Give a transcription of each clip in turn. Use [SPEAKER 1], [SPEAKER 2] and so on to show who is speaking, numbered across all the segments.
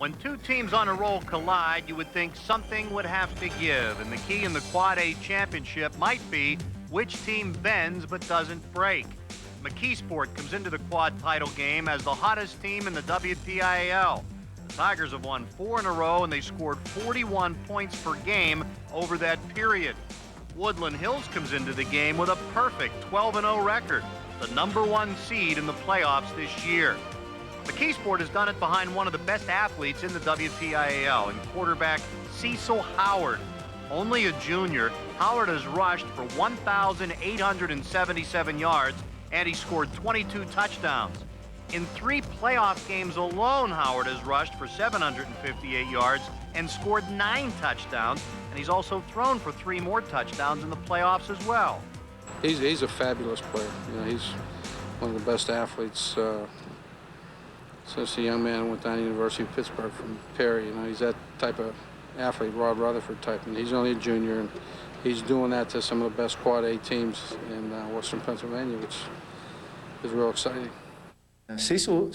[SPEAKER 1] When two teams on a roll collide, you would think something would have to give, and the key in the Quad A championship might be which team bends but doesn't break. McKeesport comes into the quad title game as the hottest team in the WPIAL. The Tigers have won 4 in a row, and they scored 41 points per game over that period. Woodland Hills comes into the game with a perfect 12-0 record, the #1 seed in the playoffs this year. McKeesport has done it behind one of the best athletes in the WPIAL, and quarterback Cecil Howard. Only a junior, Howard has rushed for 1,877 yards, and he scored 22 touchdowns. In 3 playoff games alone, Howard has rushed for 758 yards and scored 9 touchdowns, and he's also thrown for 3 more touchdowns in the playoffs as well.
[SPEAKER 2] He's a fabulous player. You know, he's one of the best athletes since a young man went down to the University of Pittsburgh from Perry. You know, he's that type of athlete, Rob Rutherford type, and he's only a junior, and he's doing that to some of the best Quad A teams in Western Pennsylvania, which is real exciting.
[SPEAKER 3] Cecil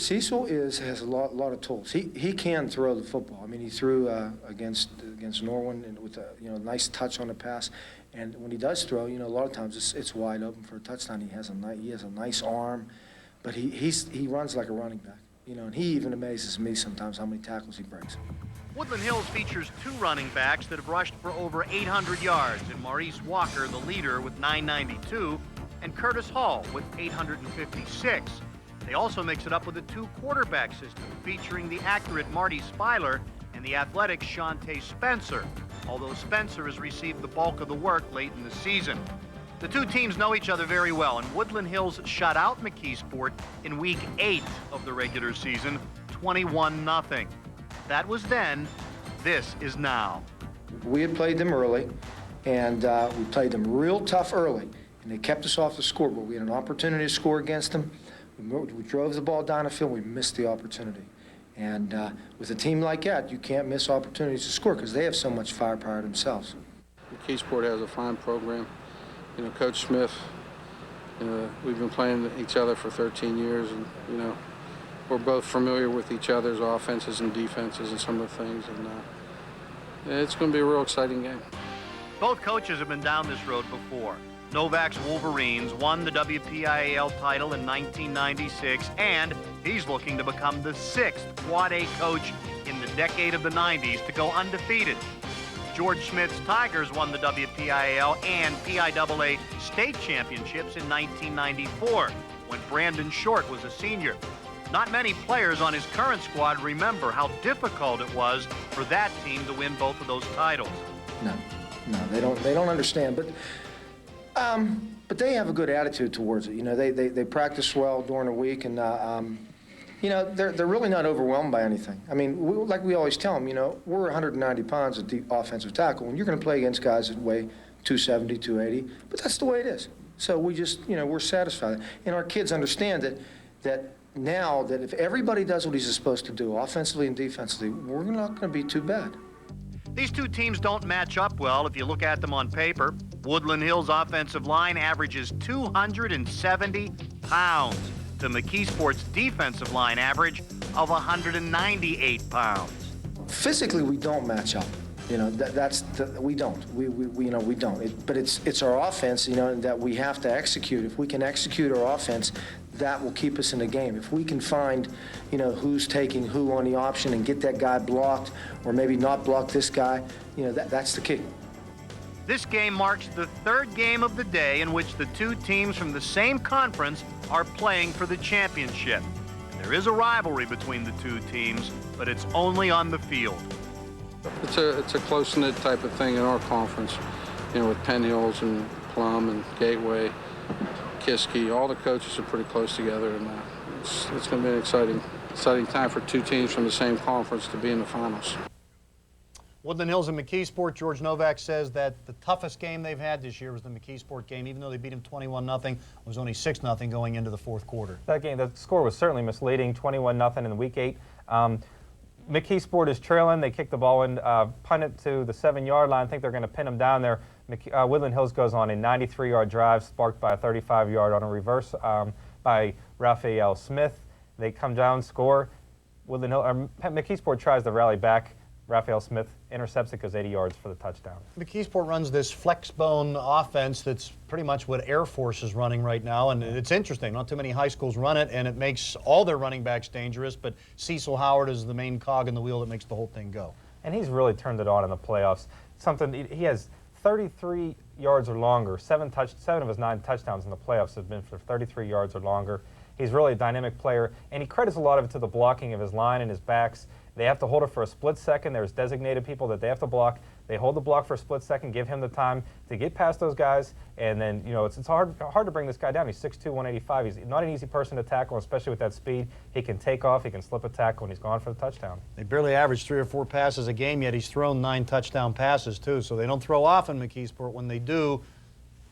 [SPEAKER 3] has a lot of tools. He can throw the football. I mean, he threw against Norwin and with a nice touch on the pass. And when he does throw, a lot of times it's wide open for a touchdown. He has a nice arm, but he runs like a running back. And he even amazes me sometimes how many tackles he breaks.
[SPEAKER 1] Woodland Hills features 2 running backs that have rushed for over 800 yards, and Maurice Walker, the leader, with 992, and Curtis Hall with 856. They also mix it up with a 2-quarterback system, featuring the accurate Marty Speiler and the athletic Shante Spencer, although Spencer has received the bulk of the work late in the season. The 2 teams know each other very well, and Woodland Hills shut out McKeesport in Week 8 of the regular season, 21-0. That was then. This is now.
[SPEAKER 3] We had played them early, and we played them real tough early, and they kept us off the scoreboard. We had an opportunity to score against them. We drove the ball down the field. We missed the opportunity. And with a team like that, you can't miss opportunities to score because they have so much firepower themselves.
[SPEAKER 2] McKeesport has a fine program. Coach Smith, we've been playing each other for 13 years, and, we're both familiar with each other's offenses and defenses and some of the things, and it's going to be a real exciting game.
[SPEAKER 1] Both coaches have been down this road before. Novak's Wolverines won the WPIAL title in 1996, and he's looking to become the 6th Quad A coach in the decade of the 90s to go undefeated. George Schmidt's Tigers won the WPIAL and PIAA state championships in 1994, when Brandon Short was a senior. Not many players on his current squad remember how difficult it was for that team to win both of those titles.
[SPEAKER 3] No, they don't understand, but they have a good attitude towards it. They practice well during the week, and they're really not overwhelmed by anything. I mean, like we always tell them, we're 190 pounds at the offensive tackle, and you're going to play against guys that weigh 270, 280, but that's the way it is. So we just, we're satisfied. And our kids understand that now that if everybody does what he's supposed to do, offensively and defensively, we're not going to be too bad.
[SPEAKER 1] These 2 teams don't match up well if you look at them on paper. Woodland Hills' offensive line averages 270 pounds to McKeesport's defensive line average of 198 pounds.
[SPEAKER 3] Physically, we don't match up. We don't. We don't. But it's our offense, that we have to execute. If we can execute our offense, that will keep us in the game. If we can find, who's taking who on the option and get that guy blocked, or maybe not block this guy, that's the key.
[SPEAKER 1] This game marks the 3rd game of the day in which the 2 teams from the same conference are playing for the championship. There is a rivalry between the 2 teams, but it's only on the field.
[SPEAKER 2] It's a close-knit type of thing in our conference, with Penn Hills and Plum and Gateway, Kiski. All the coaches are pretty close together, and it's going to be an exciting time for 2 teams from the same conference to be in the finals.
[SPEAKER 1] Woodland Hills and McKeesport, George Novak says that the toughest game they've had this year was the McKeesport game. Even though they beat him 21-0, it was only 6-0 going into the 4th quarter.
[SPEAKER 4] That game, the score was certainly misleading, 21-0 in Week 8. McKeesport is trailing. They kick the ball and punt it to the 7-yard line. I think they're going to pin them down there. Woodland Hills goes on a 93-yard drive, sparked by a 35-yard on a reverse by Raphael Smith. They come down, score. Woodland Hill, McKeesport tries to rally back. Raphael Smith intercepts it, goes 80 yards for the touchdown.
[SPEAKER 5] McKeesport runs this flexbone offense that's pretty much what Air Force is running right now, and it's interesting. Not too many high schools run it, and it makes all their running backs dangerous, but Cecil Howard is the main cog in the wheel that makes the whole thing go.
[SPEAKER 4] And he's really turned it on in the playoffs. He has 33 yards or longer. Seven of his 9 touchdowns in the playoffs have been for 33 yards or longer. He's really a dynamic player, and he credits a lot of it to the blocking of his line and his backs. They have to hold it for a split second. There's designated people that they have to block. They hold the block for a split second, give him the time to get past those guys, and then, you know, it's hard to bring this guy down. He's 6'2", 185. He's not an easy person to tackle, especially with that speed. He can take off. He can slip a tackle, and he's gone for the touchdown.
[SPEAKER 5] They barely average 3 or 4 passes a game, yet he's thrown 9 touchdown passes, too. So they don't throw often, McKeesport. When they do,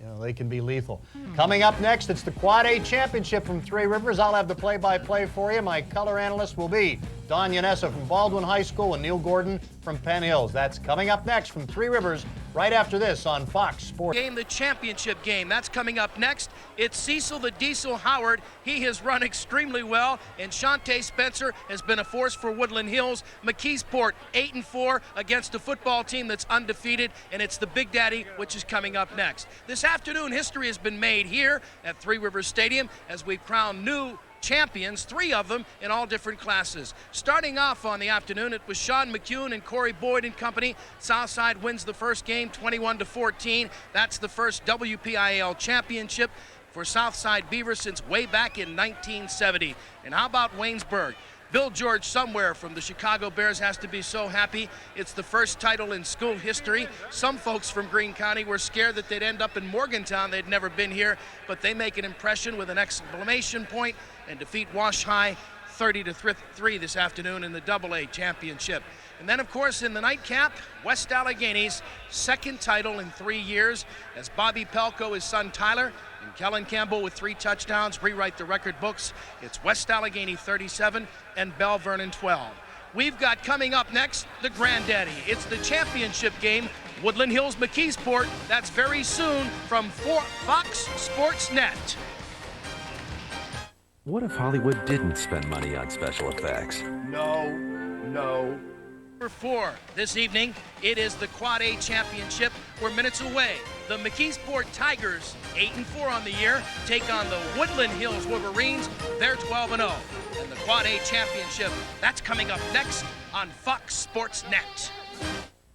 [SPEAKER 5] you know, they can be lethal. Coming up next, it's the Quad A Championship from Three Rivers. I'll have the play-by-play for you. My color analyst will be Don Yanessa from Baldwin High School and Neil Gordon from Penn Hills. That's coming up next from Three Rivers right after this on Fox Sports.
[SPEAKER 6] The championship game, that's coming up next. It's Cecil the Diesel Howard. He has run extremely well, and Shante Spencer has been a force for Woodland Hills. McKeesport 8-4 against a football team that's undefeated, and it's the Big Daddy, which is coming up next. This afternoon, history has been made here at Three Rivers Stadium as we crown new champions, 3 of them in all different classes. Starting off on the afternoon, it was Sean McCune and Corey Boyd and company. Southside wins the first game 21-14. That's the first WPIAL championship for Southside Beaver since way back in 1970. And how about Waynesburg? Bill George somewhere from the Chicago Bears has to be so happy. It's the first title in school history. Some folks from Greene County were scared that they'd end up in Morgantown. They'd never been here, but they make an impression with an exclamation point and defeat Wash High 30-3 this afternoon in the AA championship. And then, of course, in the nightcap, West Allegheny's second title in 3 years as Bobby Pelko, his son Tyler, and Kellen Campbell with 3 touchdowns rewrite the record books. It's West Allegheny 37 and Bell Vernon 12. We've got coming up next the Granddaddy. It's the championship game, Woodland Hills McKeesport. That's very soon from Fox Sports Net.
[SPEAKER 7] What if Hollywood didn't spend money on special effects?
[SPEAKER 6] No. Number 4 this evening, it is the Quad A Championship. We're minutes away. The McKeesport Tigers, 8-4 on the year, take on the Woodland Hills Wolverines. They're 12-0. And the Quad A Championship, that's coming up next on Fox Sports Net.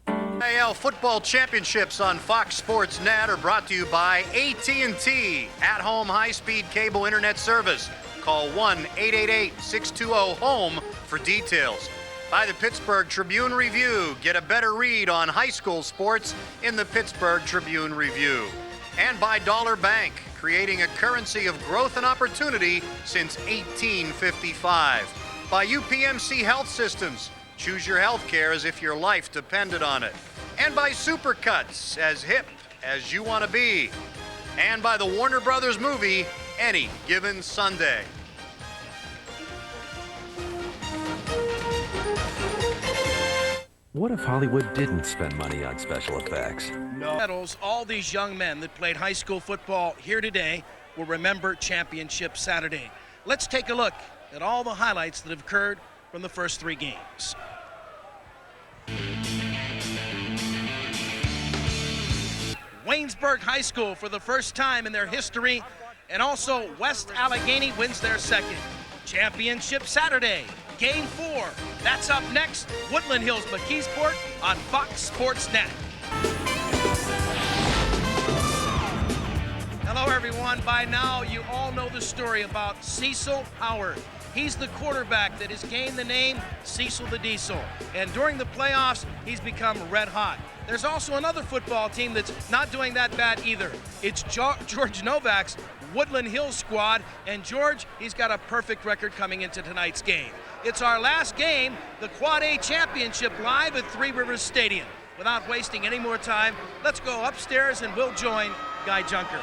[SPEAKER 1] WPIAL football championships on Fox Sports Net are brought to you by AT&T, at-home high-speed cable internet service. Call 1-888-620-HOME for details. By the Pittsburgh Tribune Review. Get a better read on high school sports in the Pittsburgh Tribune Review. And by Dollar Bank, creating a currency of growth and opportunity since 1855. By UPMC Health Systems. Choose your health care as if your life depended on it. And by Supercuts, as hip as you want to be. And by the Warner Brothers movie, Any Given Sunday.
[SPEAKER 7] What if Hollywood didn't spend money on special effects?
[SPEAKER 6] Medals, all these young men that played high school football here today will remember Championship Saturday. Let's take a look at all the highlights that have occurred from the first 3 games. Waynesburg High School for the first time in their history, and also West Allegheny wins their second. Championship Saturday, Game 4. That's up next, Woodland Hills McKeesport on Fox Sports Net. Hello everyone, by now you all know the story about Cecil Howard. He's the quarterback that has gained the name Cecil the Diesel. And during the playoffs, he's become red hot. There's also another football team that's not doing that bad either. It's George Novak's Woodland Hills squad. And George, he's got a perfect record coming into tonight's game. It's our last game, the Quad A Championship live at Three Rivers Stadium. Without wasting any more time, let's go upstairs and we'll join Guy Junker.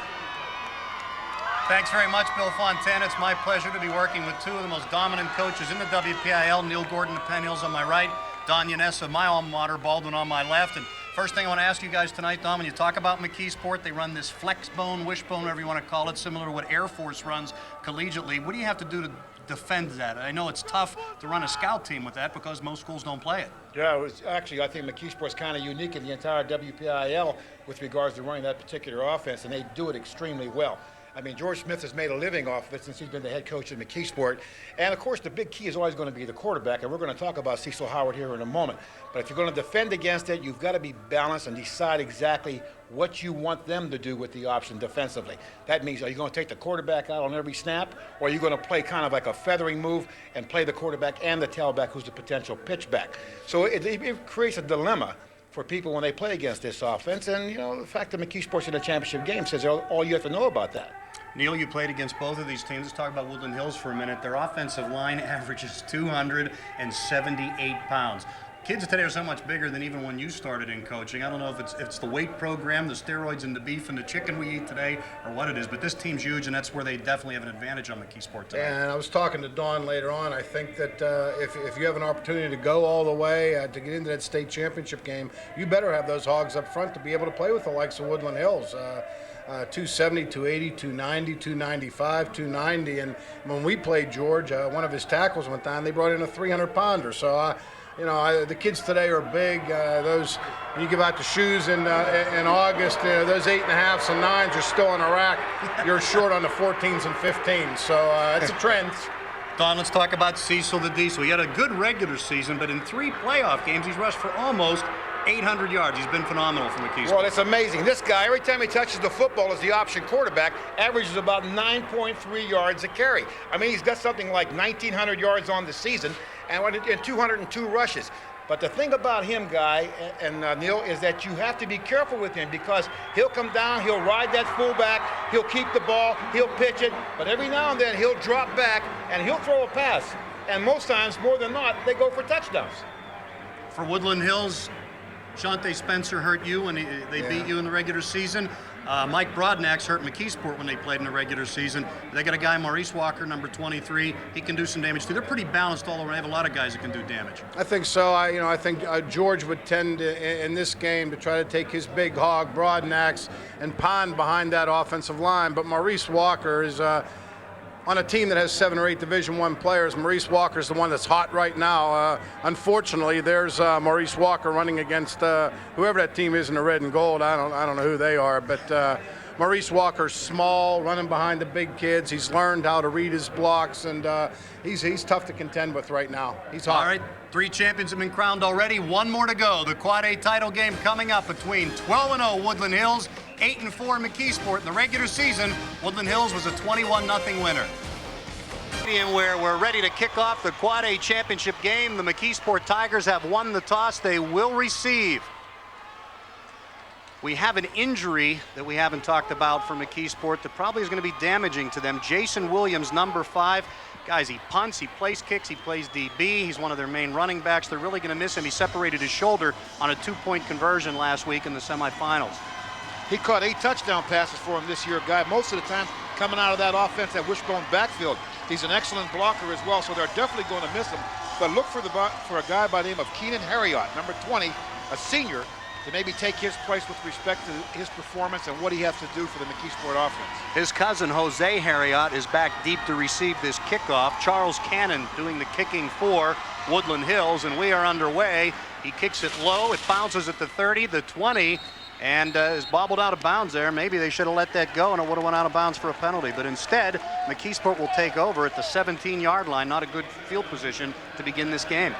[SPEAKER 1] Thanks very much, Bill Fontana. It's my pleasure to be working with 2 of the most dominant coaches in the WPIAL, Neil Gordon of Penn Hills on my right, Don Yanessa, my alma mater, Baldwin on my left. And first thing I want to ask you guys tonight, Don, when you talk about McKeesport, they run this flex bone, wishbone, whatever you want to call it, similar to what Air Force runs collegiately. What do you have to do to
[SPEAKER 5] defend that? I know it's tough to run a scout team with that because most schools don't play it.
[SPEAKER 8] Yeah, it was actually, I think McKeesport's kind of unique in the entire WPIAL with regards to running that particular offense, and they do it extremely well. I mean, George Smith has made a living off of it since he's been the head coach at McKeesport. And, of course, the big key is always going to be the quarterback, and we're going to talk about Cecil Howard here in a moment. But if you're going to defend against it, you've got to be balanced and decide exactly what you want them to do with the option defensively. That means, are you going to take the quarterback out on every snap, or are you going to play kind of like a feathering move and play the quarterback and the tailback who's the potential pitchback? So it creates a dilemma for people when they play against this offense. And, you know, the fact that McKeesport's in a championship game says all you have to know about that.
[SPEAKER 5] Neil, you played against both of these teams. Let's talk about Woodland Hills for a minute. Their offensive line averages 278 pounds. Kids today are so much bigger than even when you started in coaching. I don't know if it's the weight program, the steroids and the beef and the chicken we eat today, or what it is, but this team's huge, and that's where they definitely have an advantage on McKeesport today.
[SPEAKER 9] And I was talking to Don later on. I think that if you have an opportunity to go all the way to get into that state championship game, you better have those hogs up front to be able to play with the likes of Woodland Hills. 270, 280, 290, 295, 290. And when we played George, one of his tackles went down. They brought in a 300-pounder. So, the kids today are big. When you give out the shoes in August, those 8.5s and 9s are still in a rack. You're short on the 14s and 15s. So it's a trend.
[SPEAKER 5] Don, let's talk about Cecil the Diesel. He had a good regular season, but in 3 playoff games, he's rushed for almost 800 yards. He's been phenomenal for McKeesport.
[SPEAKER 8] Well, it's amazing. This guy, every time he touches the football as the option quarterback, averages about 9.3 yards a carry. I mean, he's got something like 1,900 yards on the season and 202 rushes. But the thing about him, Guy and Neil, is that you have to be careful with him because he'll come down, he'll ride that fullback, he'll keep the ball, he'll pitch it, but every now and then he'll drop back and he'll throw a pass. And most times, more than not, they go for touchdowns.
[SPEAKER 5] For Woodland Hills, Shante Spencer hurt you when they beat you in the regular season. Mike Broadnax hurt McKeesport when they played in the regular season. They got a guy, Maurice Walker, number 23. He can do some damage too. They're pretty balanced all around. They have a lot of guys that can do damage.
[SPEAKER 9] I think so. I think George would tend to, in this game to try to take his big hog, Broadnax, and pond behind that offensive line. But Maurice Walker is on a team that has 7 or 8 Division I players. Maurice Walker is the one that's hot right now. Unfortunately, there's Maurice Walker running against whoever that team is in the red and gold. I don't know who they are, but Maurice Walker's small, running behind the big kids. He's learned how to read his blocks, and he's tough to contend with right now. He's hot.
[SPEAKER 5] All right, 3 champions have been crowned already. 1 more to go. The Quad A title game coming up between 12-0 Woodland Hills, 8-4 McKeesport. In the regular season, Woodland Hills was a 21-0 winner. Where we're ready to kick off the Quad A championship game. The McKeesport Tigers have won the toss. They will receive. We have an injury that we haven't talked about for McKeesport that probably is going to be damaging to them. Jason Williams, number 5. Guys, he punts, he plays kicks, he plays DB. He's one of their main running backs. They're really going to miss him. He separated his shoulder on a 2-point conversion last week in the semifinals.
[SPEAKER 8] He caught 8 touchdown passes for him this year, Guy, most of the time coming out of that offense, that wishbone backfield. He's an excellent blocker as well, so they're definitely going to miss him. But look for a guy by the name of Keenan Harriott, number 20, a senior, to maybe take his place with respect to his performance and what he has to do for the McKeesport offense.
[SPEAKER 5] His cousin, Jose Harriott, is back deep to receive this kickoff. Charles Cannon doing the kicking for Woodland Hills, and we are underway. He kicks it low. It bounces at the 30, the 20, and is bobbled out of bounds there. Maybe they should have let that go, and it would have went out of bounds for a penalty. But instead, McKeesport will take over at the 17-yard line. Not a good field position to begin this game.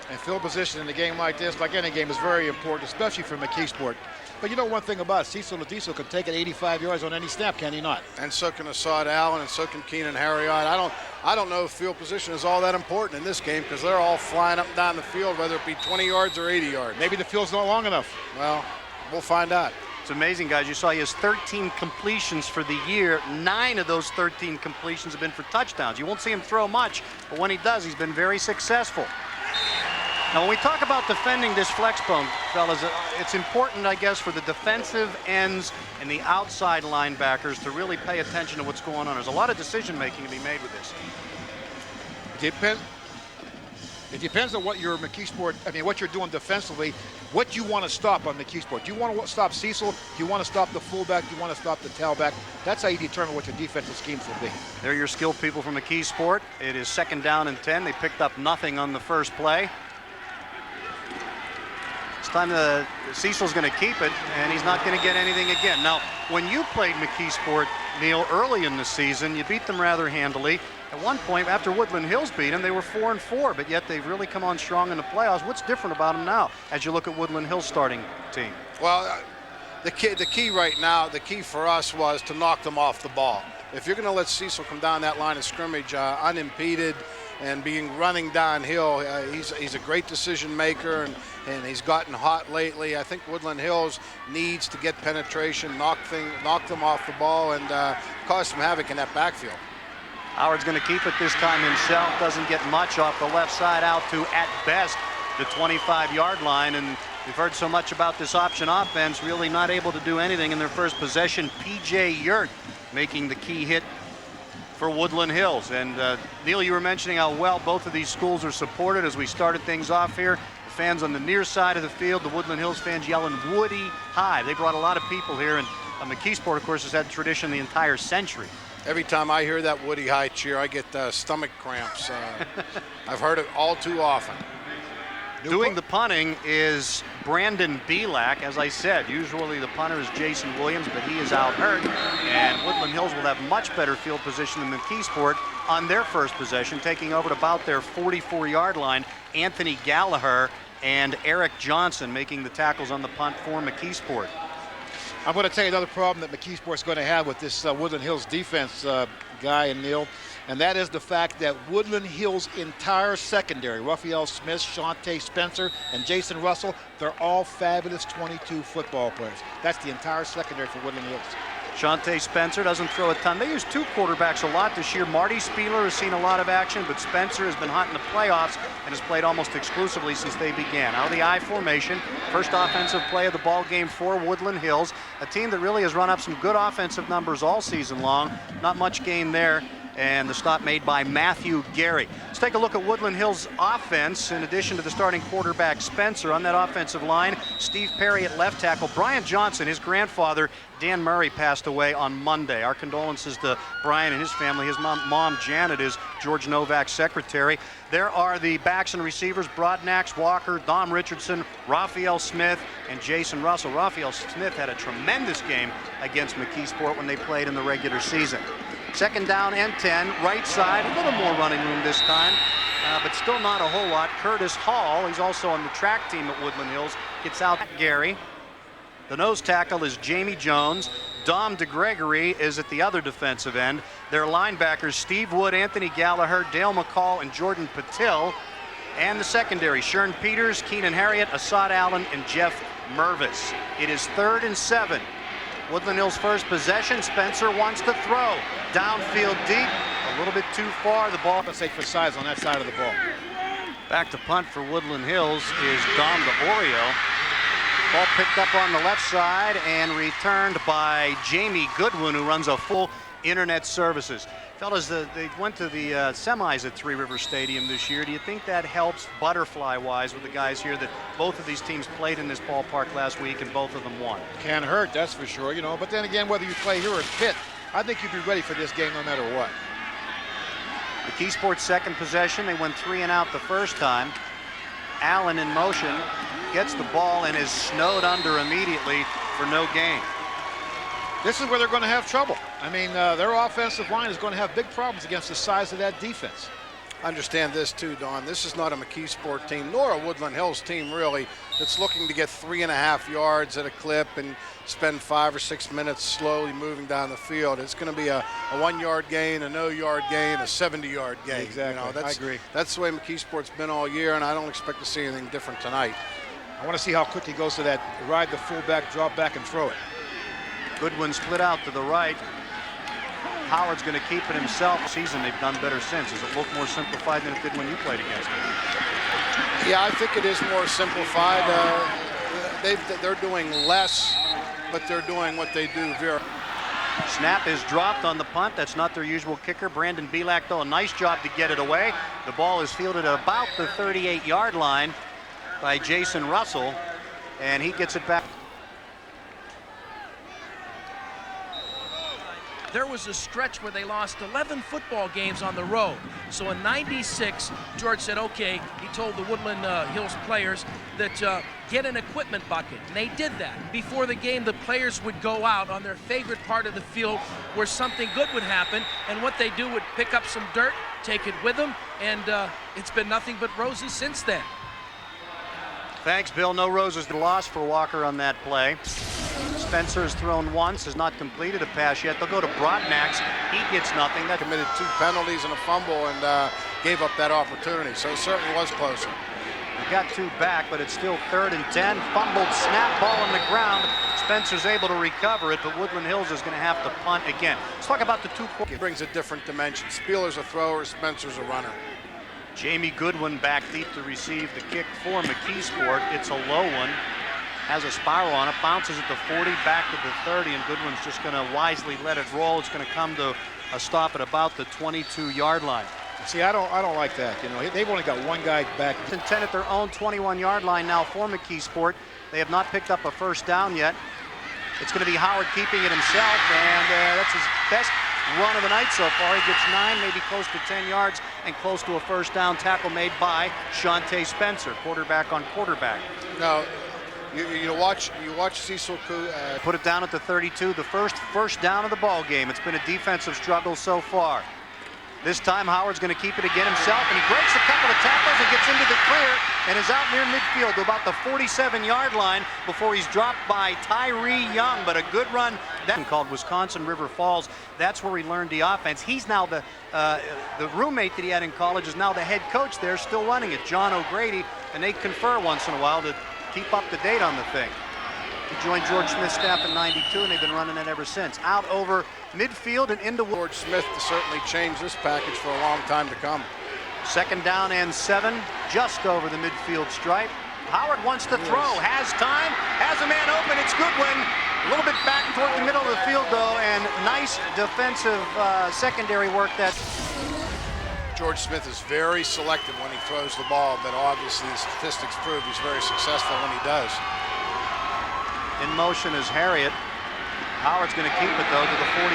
[SPEAKER 8] And field position in a game like this, like any game, is very important, especially for McKeesport. But you know one thing about it, Cecil the Diesel can take it 85 yards on any snap, can he not?
[SPEAKER 9] And so can Assad Allen, and so can Keenan Harriott. I don't know if field position is all that important in this game because they're all flying up and down the field, whether it be 20 yards or 80 yards.
[SPEAKER 8] Maybe the field's not long enough.
[SPEAKER 9] Well, we'll find out.
[SPEAKER 5] It's amazing, guys. You saw he has 13 completions for the year. 9 of those 13 completions have been for touchdowns. You won't see him throw much, but when he does, he's been very successful. Now, when we talk about defending this flex bone, fellas, it's important, I guess, for the defensive ends and the outside linebackers to really pay attention to what's going on. There's a lot of decision-making to be made with this.
[SPEAKER 8] It depends on what your McKeesport, what you're doing defensively, what you want to stop on McKeesport. Do you want to stop Cecil? Do you want to stop the fullback? Do you want to stop the tailback? That's how you determine what your defensive schemes will be.
[SPEAKER 1] They're your skilled people from McKeesport. It is 2nd down and 10. They picked up nothing on the first play. It's time Cecil's going to keep it, and he's not going to get anything again. Now, when you played McKeesport, Neil, early in the season, you beat them rather handily. At one point, after Woodland Hills beat them, they were 4-4, but yet they've really come on strong in the playoffs. What's different about them now as you look at Woodland Hills' starting team?
[SPEAKER 9] Well, the key right now, the key for us was to knock them off the ball. If you're going to let Cecil come down that line of scrimmage unimpeded and running downhill, he's a great decision maker, and he's gotten hot lately. I think Woodland Hills needs to get penetration, knock them off the ball, and cause some havoc in that backfield.
[SPEAKER 1] Howard's going to keep it this time himself. Doesn't get much off the left side out to, at best, the 25-yard line. And we've heard so much about this option offense, really not able to do anything in their first possession. P.J. Yurt making the key hit for Woodland Hills. And Neil, you were mentioning how well both of these schools are supported as we started things off here. The fans on the near side of the field, the Woodland Hills fans yelling Woody High. They brought a lot of people here, and McKeesport, of course, has had tradition the entire century.
[SPEAKER 9] Every time I hear that Woody High cheer, I get stomach cramps. I've heard it all too often.
[SPEAKER 1] Doing the punting is Brandon Belak. As I said, usually the punter is Jason Williams, but he is out hurt. And Woodland Hills will have much better field position than McKeesport on their first possession, taking over at about their 44-yard line. Anthony Gallagher and Eric Johnson making the tackles on the punt for McKeesport.
[SPEAKER 8] I'm going to tell you another problem that McKeesport's going to have with this Woodland Hills defense, Guy and Neil, and that is the fact that Woodland Hills' entire secondary, Raphael Smith, Shante Spencer, and Jason Russell, they're all fabulous 22 football players. That's the entire secondary for Woodland Hills.
[SPEAKER 1] Shante Spencer doesn't throw a ton. They use 2 quarterbacks a lot this year. Marty Spieler has seen a lot of action, but Spencer has been hot in the playoffs and has played almost exclusively since they began. Out of the I formation, first offensive play of the ball game for Woodland Hills, a team that really has run up some good offensive numbers all season long. Not much gain there. And the stop made by Matthew Gary. Let's take a look at Woodland Hills' offense. In addition to the starting quarterback Spencer on that offensive line, Steve Perry at left tackle. Brian Johnson, his grandfather, Dan Murray, passed away on Monday. Our condolences to Brian and his family. His mom Janet is George Novak's secretary. There are the backs and receivers, Broadnax, Walker, Dom Richardson, Raphael Smith, and Jason Russell. Raphael Smith had a tremendous game against McKeesport when they played in the regular season. 2nd down and 10, right side, a little more running room this time, but still not a whole lot. Curtis Hall, he's also on the track team at Woodland Hills, gets out Gary. The nose tackle is Jamie Jones. Dom DeGregory is at the other defensive end. Their linebackers, Steve Wood, Anthony Gallagher, Dale McCall, and Jordan Patil. And the secondary, Shern Peters, Keenan Harriet, Assad Allen, and Jeff Mervis. It is 3rd and 7. Woodland Hills' first possession. Spencer wants to throw. Downfield deep, a little bit too far. The ball,
[SPEAKER 8] Let's say for size on that side of the ball.
[SPEAKER 1] back to punt for Woodland Hills is Dom DeOrio. Ball picked up on the left side and returned by Jamie Goodwin, who runs a full internet services. Fellas, they went to the semis at Three Rivers Stadium this year. Do you think that helps butterfly-wise with the guys here that both of these teams played in this ballpark last week and both of them won?
[SPEAKER 8] Can't hurt, that's for sure, But then again, whether you play here or Pitt, I think you'd be ready for this game no matter what.
[SPEAKER 1] McKeesport's second possession, they went 3 and out the first time. Allen in motion, gets the ball and is snowed under immediately for no gain.
[SPEAKER 8] This is where they're going to have trouble. Their offensive line is going to have big problems against the size of that defense.
[SPEAKER 9] Understand this too, Don. This is not a McKeesport team, nor a Woodland Hills team, really, that's looking to get 3.5 yards at a clip and spend 5 or 6 minutes slowly moving down the field. It's going to be a 1-yard gain, a no-yard gain, a 70-yard gain.
[SPEAKER 8] Exactly. I agree.
[SPEAKER 9] That's the way McKeesport's been all year, and I don't expect to see anything different tonight.
[SPEAKER 8] I want to see how quick he goes to that ride the fullback, drop back, and throw it.
[SPEAKER 1] Goodwin split out to the right. Howard's going to keep it himself. Season they've done better since. Does it look more simplified than it did when you played against them?
[SPEAKER 9] Yeah, I think it is more simplified. They're doing less, but they're doing what they do very.
[SPEAKER 1] Snap is dropped on the punt. That's not their usual kicker. Brandon Belak, though, a nice job to get it away. The ball is fielded at about the 38-yard line by Jason Russell, and he gets it back.
[SPEAKER 6] There was a stretch where they lost 11 football games on the road. So in '96, George said, okay, he told the Woodland Hills players that get an equipment bucket. And they did that. Before the game, the players would go out on their favorite part of the field where something good would happen. And what they do would pick up some dirt, take it with them, and it's been nothing but roses since then.
[SPEAKER 1] Thanks, Bill. No roses to loss for Walker on that play. Spencer has thrown once, has not completed a pass yet. They'll go to Broadnax. He gets nothing. That
[SPEAKER 9] Committed 2 penalties and a fumble and gave up that opportunity, so it certainly was closer.
[SPEAKER 1] They got 2 back, but it's still 3rd and 10. Fumbled snap, ball on the ground. Spencer's able to recover it, but Woodland Hills is going to have to punt again. Let's talk about the 2 quarters.
[SPEAKER 9] It brings a different dimension. Spieler's a thrower, Spencer's a runner.
[SPEAKER 1] Jamie Goodwin back deep to receive the kick for McKeesport. It's a low one. Has a spiral on it, bounces at the 40, back to the 30, and Goodwin's just going to wisely let it roll. It's going to come to a stop at about the 22-yard line.
[SPEAKER 8] See, I don't like that. You know, they've only got 1 guy back.
[SPEAKER 1] 10 at their own 21-yard line now for McKeesport. They have not picked up a first down yet. It's going to be Howard keeping it himself, and that's his best run of the night so far. He gets 9, maybe close to 10 yards, and close to a first down tackle made by Shante Spencer, quarterback on quarterback.
[SPEAKER 9] Now, you watch Cecil
[SPEAKER 1] put it down at the 32, the first down of the ball game. It's been a defensive struggle so far. This time Howard's going to keep it again himself, and he breaks a couple of tackles and gets into the clear and is out near midfield to about the 47-yard line before he's dropped by Tyree Young. But a good run. That called Wisconsin River Falls. That's where he learned the offense. He's now the roommate that he had in college is now the head coach there, still running it, John O'Grady, and they confer once in a while to keep up to date on the thing. He joined George Smith's staff in '92, and they've been running it ever since. Out over midfield and into
[SPEAKER 9] George Smith to certainly change this package for a long time to come.
[SPEAKER 1] 2nd down and 7, just over the midfield stripe. Howard wants to throw, has time, has a man open. It's Goodwin. A little bit back toward the middle of the field, though, and nice defensive secondary work. That
[SPEAKER 9] George Smith is very selective when he throws the ball, but obviously the statistics prove he's very successful when he does.
[SPEAKER 1] In motion is Harriet. Howard's going to keep it, though, to the 45,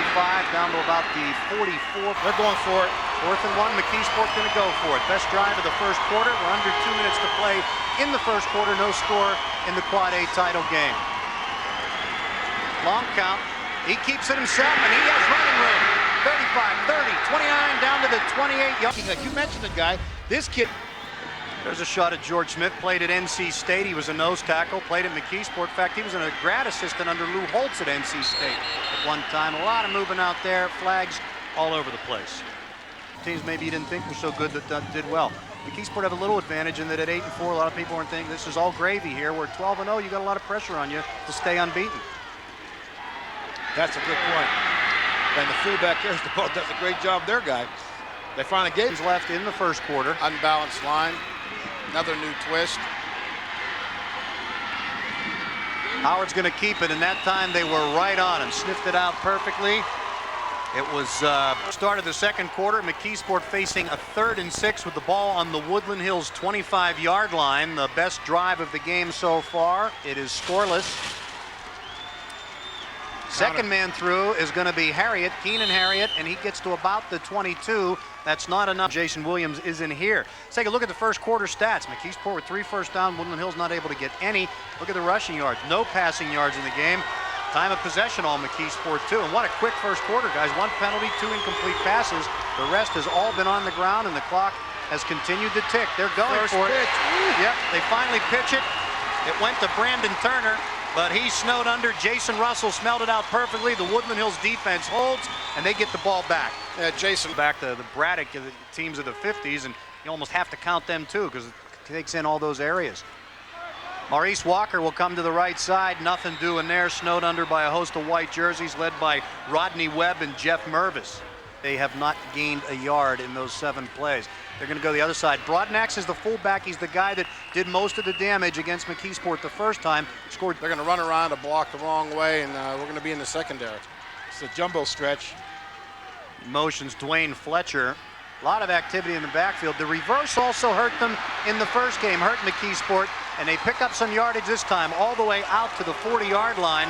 [SPEAKER 1] down to about the 44.
[SPEAKER 8] They're going for it.
[SPEAKER 1] 4th and 1, McKeesport going to go for it. Best drive of the first quarter. We're under 2 minutes to play in the first quarter. No score in the Quad A title game. Long count. He keeps it himself, and he has running room. 35, 30, 29, down to the 28.
[SPEAKER 8] Like you mentioned the guy, this kid.
[SPEAKER 1] There's a shot at George Smith, played at NC State. He was a nose tackle, played at McKeesport. In fact, he was a grad assistant under Lou Holtz at NC State at one time. A lot of movement out there, flags all over the place. Teams maybe you didn't think were so good that did well. McKeesport have a little advantage in that at 8-4, a lot of people aren't thinking this is all gravy here. We're 12-0, you got a lot of pressure on you to stay unbeaten.
[SPEAKER 8] That's a good point. And the fullback carries the ball, does a great job there, guy. They finally gave.
[SPEAKER 1] He's left in the first quarter.
[SPEAKER 9] Unbalanced line. Another new twist.
[SPEAKER 1] Howard's going to keep it, and that time they were right on him. Sniffed it out perfectly. It was start of the second quarter. McKeesport facing a 3rd and 6 with the ball on the Woodland Hills 25-yard line. The best drive of the game so far. It is scoreless. Second man through is going to be Harriet, Keenan Harriet, and he gets to about the 22. That's not enough. Jason Williams is in here. Let's take a look at the first quarter stats. McKeesport with 3 first down. Woodland Hills not able to get any. Look at the rushing yards. No passing yards in the game. Time of possession all McKeesport too. And what a quick first quarter, guys. 1 penalty, 2 incomplete passes. The rest has all been on the ground, and the clock has continued to tick. They're going for it. Yep, they finally pitch it. It went to Brandon Turner, but he snowed under. Jason Russell smelled it out perfectly. The Woodland Hills defense holds, and they get the ball back.
[SPEAKER 9] Yeah, Jason.
[SPEAKER 1] Back to the Braddock the teams of the 50s, and you almost have to count them too because it takes in all those areas. Maurice Walker will come to the right side. Nothing doing there. Snowed under by a host of white jerseys led by Rodney Webb and Jeff Mervis. They have not gained a yard in those 7 plays. They're going to go the other side. Broadnax is the fullback. He's the guy that did most of the damage against McKeesport the first time. Scored.
[SPEAKER 9] They're going to run around a block the wrong way, and we're going to be in the secondary.
[SPEAKER 8] It's a jumbo stretch.
[SPEAKER 1] Motions Dwayne Fletcher. A lot of activity in the backfield. The reverse also hurt them in the first game, hurt McKeesport, and they pick up some yardage this time, all the way out to the 40-yard line.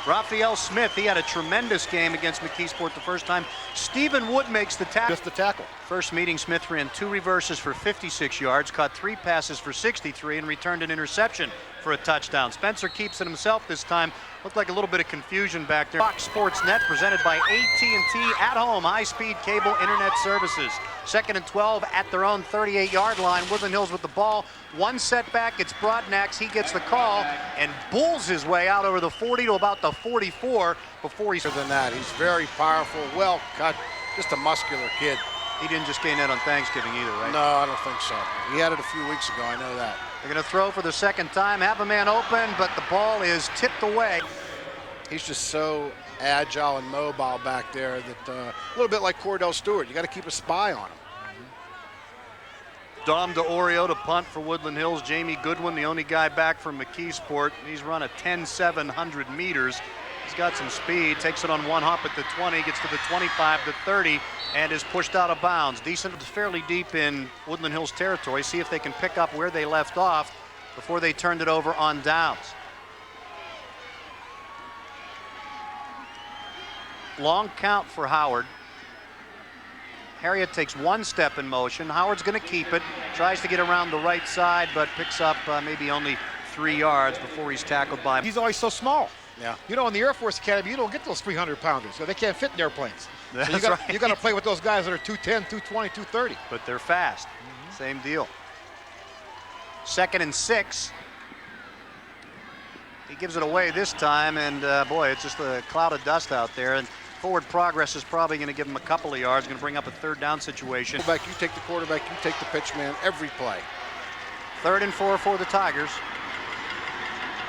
[SPEAKER 1] Raphael Smith, he had a tremendous game against McKeesport the first time. Stephen Wood makes the tackle.
[SPEAKER 8] Just the tackle.
[SPEAKER 1] First meeting, Smith ran 2 reverses for 56 yards, caught 3 passes for 63, and returned an interception for a touchdown. Spencer keeps it himself this time. Looked like a little bit of confusion back there. Fox Sports Net presented by AT&T at home, high-speed cable internet services. 2nd and 12 at their own 38-yard line. Woodland Hills with the ball. One setback, it's Broadnax. He gets the call and bulls his way out over the 40 to about the 44 before he's...
[SPEAKER 9] Than that, he's very powerful, well cut, just a muscular kid.
[SPEAKER 1] He didn't just gain that on Thanksgiving either, right?
[SPEAKER 9] No, I don't think so. He had it a few weeks ago, I know that.
[SPEAKER 1] They're going to throw for the second time, have a man open, but the ball is tipped away.
[SPEAKER 9] He's just so agile and mobile back there that a little bit like Cordell Stewart. You got to keep a spy on him.
[SPEAKER 1] Dom DeOrio to punt for Woodland Hills. Jamie Goodwin, the only guy back from McKeesport. He's run a 10-700 meters. He's got some speed, takes it on one hop at the 20, gets to the 25, the 30, and is pushed out of bounds. Decent, fairly deep in Woodland Hills territory. See if they can pick up where they left off before they turned it over on downs. Long count for Howard. Harriet takes one step in motion. Howard's going to keep it, tries to get around the right side, but picks up maybe only 3 yards before he's tackled by...
[SPEAKER 8] He's always so small.
[SPEAKER 9] Yeah.
[SPEAKER 8] You know, in the Air Force Academy, you don't get those 300-pounders. So they can't fit in airplanes.
[SPEAKER 1] That's
[SPEAKER 8] so
[SPEAKER 1] right.
[SPEAKER 8] you got to play with those guys that are 210, 220, 230.
[SPEAKER 1] But they're fast. Same deal. 2nd and 6. He gives it away this time, and boy, it's just a cloud of dust out there. And forward progress is probably going to give him a couple of yards, going to bring up a 3rd down situation.
[SPEAKER 9] Quarterback, you take the quarterback, you take the pitch man, every play.
[SPEAKER 1] 3rd and 4 for the Tigers.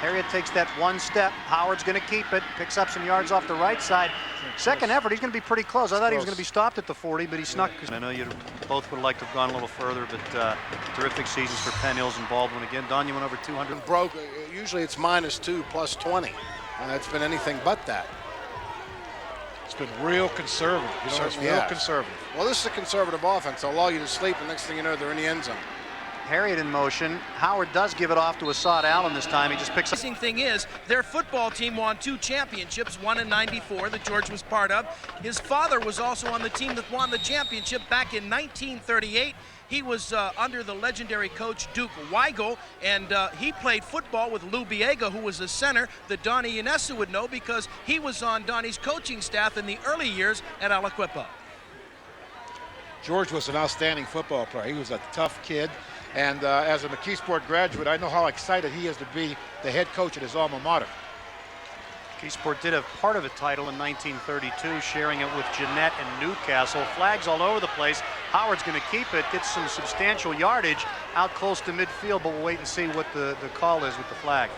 [SPEAKER 1] Harriet takes that one step. Howard's going to keep it, picks up some yards off the right side. Second effort, he's going to be pretty close. I thought he was going to be stopped at the 40, but he snuck. I know you both would like to have gone a little further, but terrific seasons for Penn Hills and Baldwin again. Don, you went over 200.
[SPEAKER 9] Broke. Usually it's -2 plus 20. It's been anything but that.
[SPEAKER 8] It's been real conservative. You know, it's real conservative.
[SPEAKER 9] Well, this is a conservative offense. They'll allow you to sleep, and next thing you know, they're in the end zone.
[SPEAKER 1] Harriet in motion. Howard does give it off to Assad Allen this time. He just picks up.
[SPEAKER 6] The amazing thing is, their football team won 2 championships, one in '94 that George was part of. His father was also on the team that won the championship back in 1938. He was under the legendary coach Duke Weigel, and he played football with Lou Biega, who was a center that Donnie Ionescu would know because he was on Donnie's coaching staff in the early years at Aliquippa.
[SPEAKER 8] George was an outstanding football player. He was a tough kid. And as a McKeesport graduate, I know how excited he is to be the head coach at his alma mater.
[SPEAKER 1] McKeesport did have part of a title in 1932, sharing it with Jeanette and Newcastle. Flags all over the place. Howard's going to keep it, gets some substantial yardage out close to midfield, but we'll wait and see what the call is with the flag.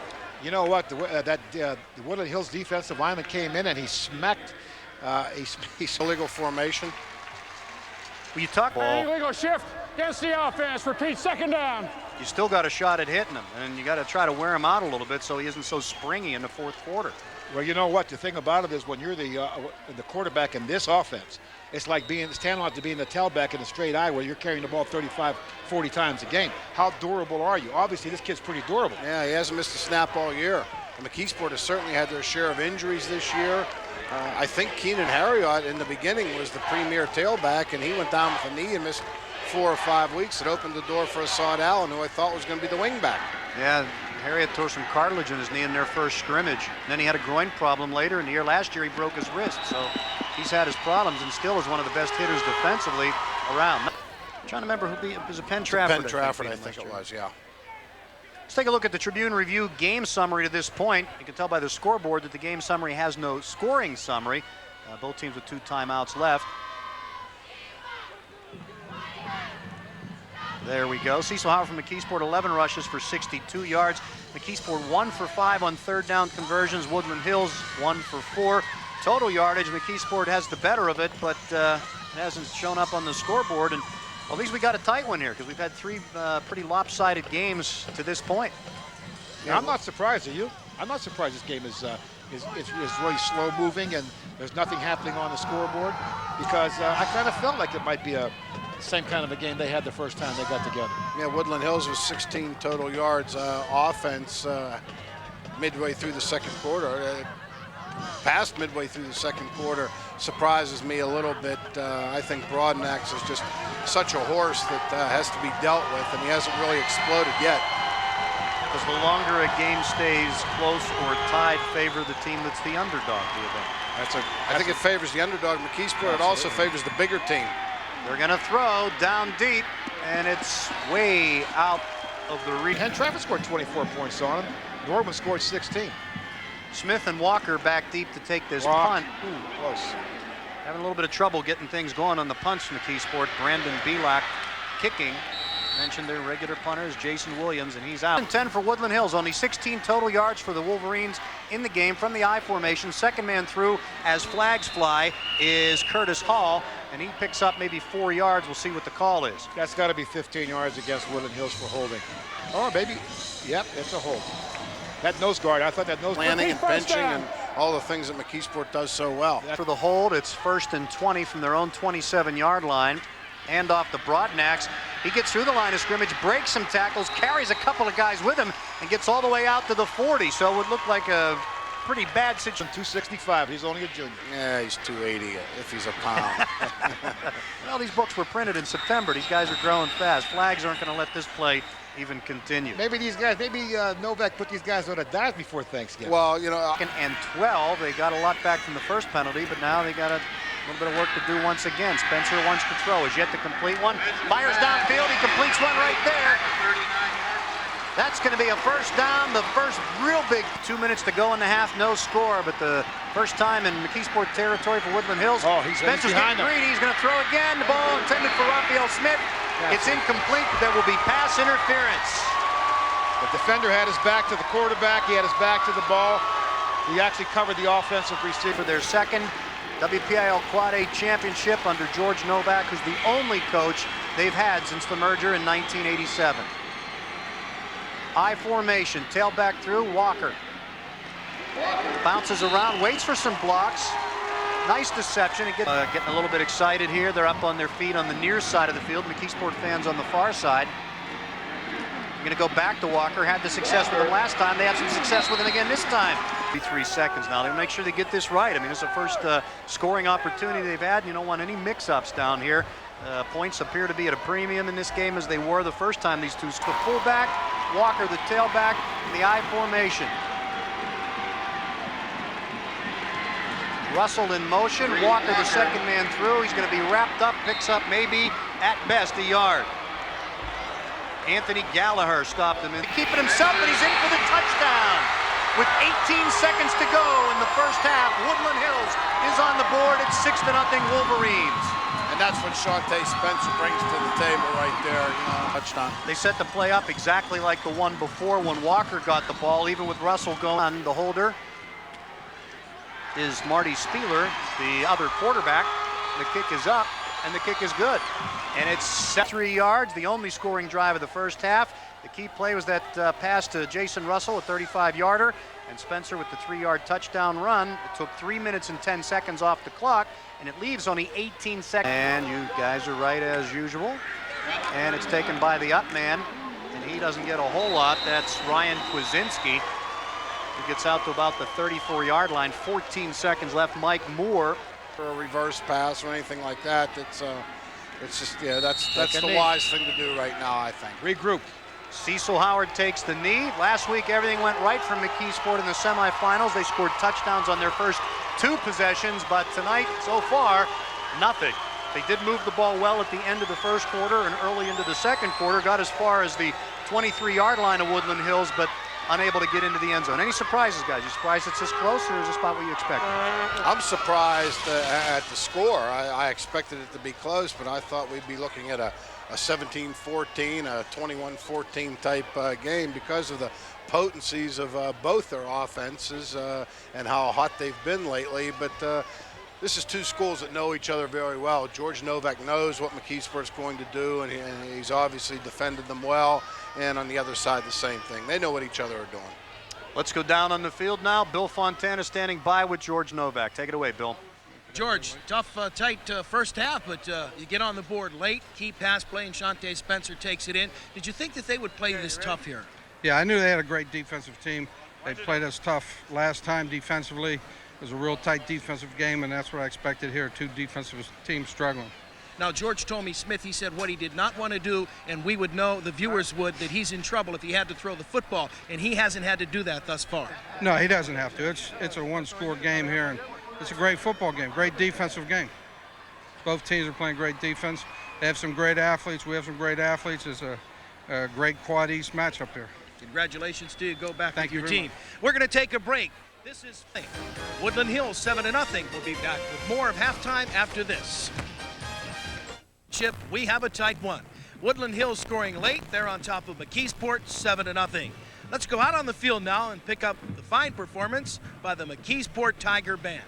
[SPEAKER 8] You know what? The Woodland Hills defensive lineman came in and he smacked he's
[SPEAKER 9] Illegal formation.
[SPEAKER 1] Well, you talk ball.
[SPEAKER 10] Illegal shift against the offense. Repeat, 2nd down.
[SPEAKER 1] You still got a shot at hitting him, and you got to try to wear him out a little bit so he isn't so springy in the 4th quarter.
[SPEAKER 8] Well, you know what? The thing about it is when you're the quarterback in this offense, it's like it's tantamount to being the tailback in the straight eye where you're carrying the ball 35, 40 times a game. How durable are you? Obviously, this kid's pretty durable.
[SPEAKER 9] Yeah, he hasn't missed a snap all year. And McKeesport has certainly had their share of injuries this year. I think Keenan Harriot in the beginning was the premier tailback, and he went down with a knee and missed 4 or 5 weeks. It opened the door for Assad Allen, who I thought was going to be the wingback.
[SPEAKER 1] Yeah, Harriet tore some cartilage in his knee in their first scrimmage. And then he had a groin problem later in the year. Last year he broke his wrist, so he's had his problems and still is one of the best hitters defensively around. I'm trying to remember who it was. Penn Trafford.
[SPEAKER 9] Penn Trafford, I think it was, yeah.
[SPEAKER 1] Let's take a look at the Tribune Review game summary to this point. You can tell by the scoreboard that the game summary has no scoring summary. Both teams with 2 timeouts left. There we go. Cecil Howard from McKeesport, 11 rushes for 62 yards. McKeesport 1 for 5 on 3rd down conversions. Woodland Hills 1 for 4. Total yardage, McKeesport has the better of it, but it hasn't shown up on the scoreboard. And well, at least we got a tight one here because we've had 3 pretty lopsided games to this point.
[SPEAKER 8] Yeah, I'm not surprised, are you? I'm not surprised this game is really slow moving and there's nothing happening on the scoreboard, because I kind of felt like it might be the same kind of a game they had the first time they got together.
[SPEAKER 2] Yeah, Woodland Hills was 16 total yards offense midway through the second quarter. Past midway through the second quarter surprises me a little bit. I think Broadnax is just such a horse that has to be dealt with, and he hasn't really exploded yet.
[SPEAKER 1] Does the longer a game stays close or tied favor the team that's the underdog, do you think?
[SPEAKER 2] I think it favors the underdog, McKeesport. It also favors the bigger team.
[SPEAKER 1] They're going to throw down deep, and it's way out of the reach.
[SPEAKER 8] And Trafford scored 24 points on him. Norman scored 16.
[SPEAKER 1] Smith and Walker back deep to take this punt.
[SPEAKER 8] Ooh, close.
[SPEAKER 1] Having a little bit of trouble getting things going on the punts from McKeesport. Brandon Belak kicking. Mentioned their regular punter is Jason Williams, and he's out. 10 for Woodland Hills. Only 16 total yards for the Wolverines in the game from the I formation. Second man through as flags fly is Curtis Hall, and he picks up maybe 4 yards. We'll see what the call is.
[SPEAKER 8] That's got to be 15 yards against Woodland Hills for holding. Oh, maybe. Yep, it's a hold. That nose guard, I thought that nose guard.
[SPEAKER 2] Planning and benching and all the things that McKeesport does so well.
[SPEAKER 1] For the hold, it's 1st and 20 from their own 27-yard line. Hand off to Broadnax. He gets through the line of scrimmage, breaks some tackles, carries a couple of guys with him, and gets all the way out to the 40. So it would look like a pretty bad situation.
[SPEAKER 8] 265, he's only a junior.
[SPEAKER 2] Yeah, he's 280 if he's a pound.
[SPEAKER 1] Well, these books were printed in September. These guys are growing fast. Flags aren't going to let this play even continue.
[SPEAKER 8] Maybe these guys, Novak put these guys on a dive before Thanksgiving.
[SPEAKER 2] Well, you know.
[SPEAKER 1] And 12, they got a lot back from the first penalty, but now they got a little bit of work to do once again. Spencer wants to throw, is yet to complete one. Fires downfield, he completes one right there. That's going to be a first down, the first real big. 2 minutes to go in the half, no score, but the first time in McKeesport territory for Woodland Hills.
[SPEAKER 8] Oh,
[SPEAKER 1] Spencer's getting greedy, he's going to throw again. The ball intended for Raphael Smith. It's incomplete, but there will be pass interference.
[SPEAKER 8] The defender had his back to the quarterback, he had his back to the ball. He actually covered the offensive receiver.
[SPEAKER 1] For their second WPIAL Quad A championship under George Novak, who's the only coach they've had since the merger in 1987. I formation, tailback through, Walker. Bounces around, waits for some blocks. Nice deception. Getting a little bit excited here. They're up on their feet on the near side of the field. McKeesport fans on the far side. We're going to go back to Walker. Had the success with him last time. They have some success with him again this time. 3 seconds now. They make sure they get this right. I mean, it's the first scoring opportunity they've had. You don't want any mix-ups down here. Points appear to be at a premium in this game as they were the first time these two. The fullback, Walker the tailback, in the I formation. Russell in motion, Walker the second man through. He's going to be wrapped up, picks up maybe at best a yard. Anthony Gallagher stopped him. Keeping himself, and he's in for the touchdown. With 18 seconds to go in the first half, Woodland Hills is on the board at 6-0 Wolverines.
[SPEAKER 2] And that's what Shante Spencer brings to the table right there. Touchdown.
[SPEAKER 1] They set the play up exactly like the one before when Walker got the ball, even with Russell going on. The holder is Marty Spieler, the other quarterback. The kick is up, and the kick is good. And it's 3 yards, the only scoring drive of the first half. The key play was that pass to Jason Russell, a 35-yarder, and Spencer with the 3-yard touchdown run. It took 3 minutes and 10 seconds off the clock, and it leaves only 18 seconds. And you guys are right as usual. And it's taken by the up man, and he doesn't get a whole lot. That's Ryan Kwasinski, who gets out to about the 34-yard line. 14 seconds left. Mike Moore.
[SPEAKER 2] For a reverse pass or anything like that, it's just, yeah, that's the wise thing to do right now, I think.
[SPEAKER 8] Regroup.
[SPEAKER 1] Cecil Howard takes the knee. Last week, everything went right for McKeesport in the semifinals. They scored touchdowns on their first 2 possessions, but tonight, so far, nothing. They did move the ball well at the end of the first quarter and early into the second quarter. Got as far as the 23-yard line of Woodland Hills, but unable to get into the end zone. Any surprises, guys? You surprised it's this close, or is this about what you expected?
[SPEAKER 2] I'm surprised at the score. I expected it to be close, but I thought we'd be looking at a 17-14, a 21-14 type game because of the potencies of both their offenses and how hot they've been lately. But this is 2 schools that know each other very well. George Novak knows what McKeesport's going to do, and he's obviously defended them well. And on the other side, the same thing. They know what each other are doing.
[SPEAKER 1] Let's go down on the field now. Bill Fontana standing by with George Novak. Take it away, Bill.
[SPEAKER 6] George, tough, tight first half, but you get on the board late. Key pass play, and Shante Spencer takes it in. Did you think that they would play this tough here?
[SPEAKER 2] Yeah, I knew they had a great defensive team. They played us tough last time defensively. It was a real tight defensive game, and that's what I expected here, two defensive teams struggling.
[SPEAKER 6] Now, George told me, Smith, he said what he did not want to do, and we would know, the viewers would, that he's in trouble if he had to throw the football, and he hasn't had to do that thus far.
[SPEAKER 2] No, he doesn't have to. It's a one-score game here, and it's a great football game, great defensive game. Both teams are playing great defense. They have some great athletes. We have some great athletes. It's a great Quad East matchup here.
[SPEAKER 6] Congratulations to you. Go back
[SPEAKER 2] Thank
[SPEAKER 6] with your
[SPEAKER 2] you very
[SPEAKER 6] team.
[SPEAKER 2] much.
[SPEAKER 6] We're going to take a break. This is Woodland Hills 7-0. We'll be back with more of halftime after this. Chip, we have a tight one. Woodland Hills scoring late. They're on top of McKeesport 7-0. Let's go out on the field now and pick up the fine performance by the McKeesport Tiger Band.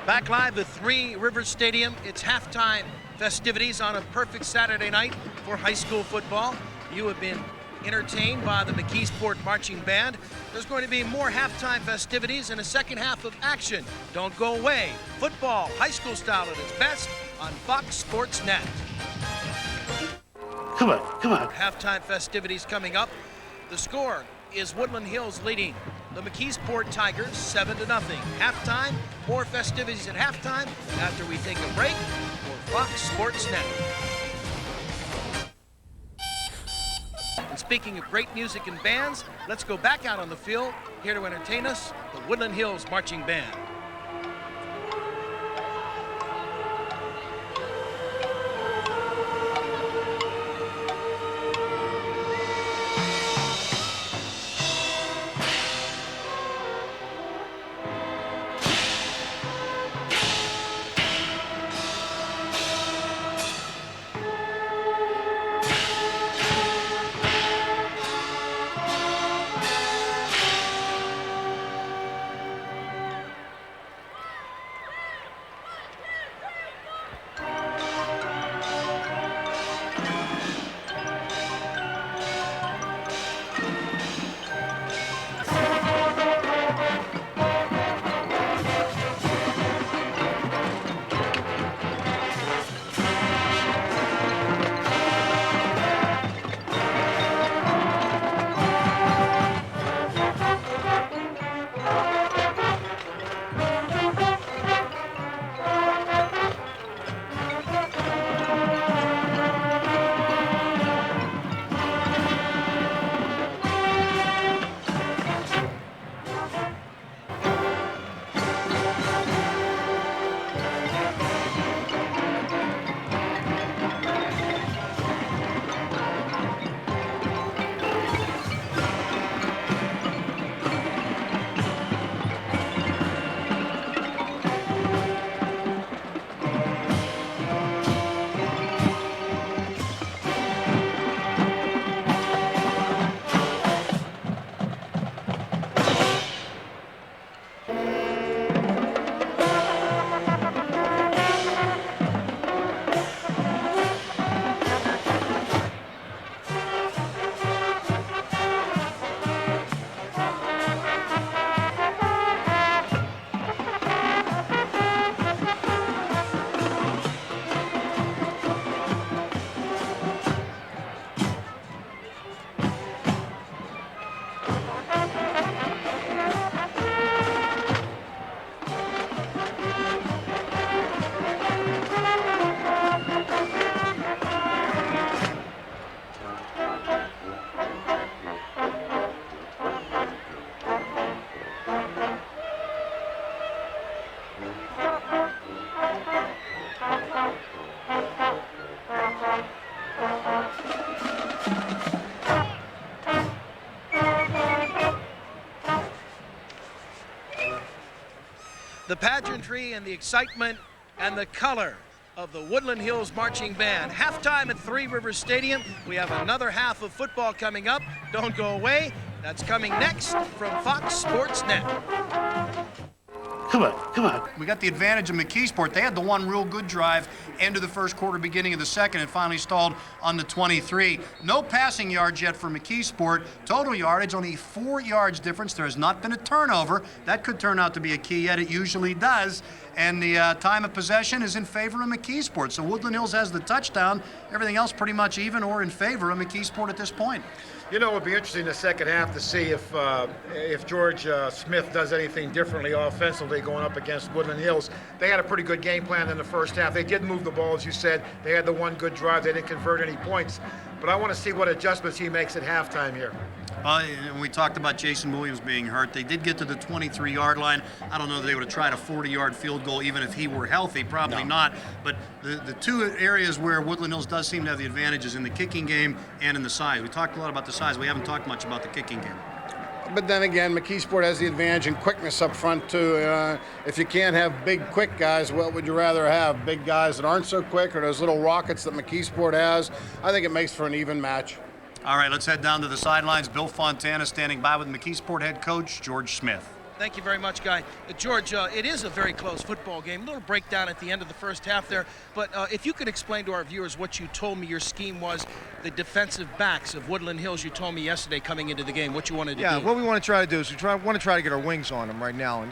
[SPEAKER 6] Back live at Three Rivers Stadium. It's halftime festivities on a perfect Saturday night for high school football. You have been entertained by the McKeesport Marching Band. There's going to be more halftime festivities and a second half of action. Don't go away. Football, high school style at its best on Fox Sports Net.
[SPEAKER 10] Come on.
[SPEAKER 6] Halftime festivities coming up. The score is Woodland Hills leading the McKeesport Tigers 7-0. Halftime, more festivities at halftime after we take a break for Fox Sports Net. And speaking of great music and bands, let's go back out on the field. Here to entertain us, the Woodland Hills Marching Band. The pageantry and the excitement and the color of the Woodland Hills Marching Band. Halftime at Three Rivers Stadium. We have another half of football coming up. Don't go away. That's coming next from Fox Sports Net.
[SPEAKER 10] Come on.
[SPEAKER 5] We got the advantage of McKeesport. They had the one real good drive end of the first quarter, beginning of the second, and finally stalled on the 23. No passing yards yet for McKeesport. Total yardage, only 4 yards difference. There has not been a turnover. That could turn out to be a key, yet it usually does. And the time of possession is in favor of McKeesport. So Woodland Hills has the touchdown. Everything else pretty much even or in favor of McKeesport at this point.
[SPEAKER 8] You know, it would be interesting in the second half to see if George Smith does anything differently offensively going up against Woodland Hills. They had a pretty good game plan in the first half. They did move the ball, as you said. They had the one good drive. They didn't convert any points. But I want to see what adjustments he makes at halftime here.
[SPEAKER 5] We talked about Jason Williams being hurt. They did get to the 23-yard line. I don't know if they would have tried a 40-yard field goal even if he were healthy. Probably not. But the two areas where Woodland Hills does seem to have the advantage is in the kicking game and in the size. We talked a lot about the size. We haven't talked much about the kicking game.
[SPEAKER 9] But then again, McKeesport has the advantage in quickness up front, too. If you can't have big, quick guys, what would you rather have? Big guys that aren't so quick or those little rockets that McKeesport has? I think it makes for an even match.
[SPEAKER 5] All right, let's head down to the sidelines. Bill Fontana standing by with McKeesport head coach George Smith.
[SPEAKER 6] Thank you very much, Guy. George, it is a very close football game. A little breakdown at the end of the first half there. But if you could explain to our viewers what you told me your scheme was, the defensive backs of Woodland Hills, you told me yesterday coming into the game, what you wanted to do.
[SPEAKER 11] Yeah, what we want to try to do is want to try to get our wings on them right now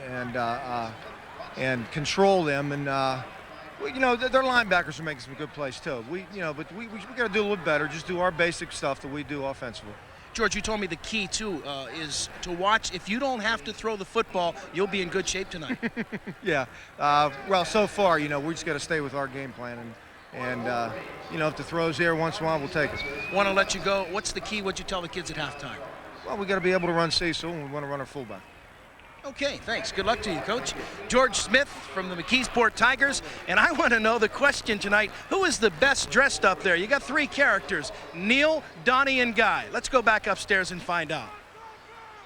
[SPEAKER 11] and control them. And, their linebackers are making some good plays, too. But we got to do a little better, just do our basic stuff that we do offensively.
[SPEAKER 6] George, you told me the key, too, is to watch. If you don't have to throw the football, you'll be in good shape tonight.
[SPEAKER 11] Yeah. Well, so far, we just got to stay with our game plan. And if the throw's there once in a while, we'll take it.
[SPEAKER 6] Want to let you go. What's the key? What'd you tell the kids at halftime?
[SPEAKER 11] Well, we got to be able to run Cecil, and we want to run our fullback.
[SPEAKER 6] Okay, thanks. Good luck to you, Coach. George Smith from the McKeesport Tigers. And I want to know the question tonight, who is the best dressed up there? You got 3 characters, Neil, Donnie, and Guy. Let's go back upstairs and find out.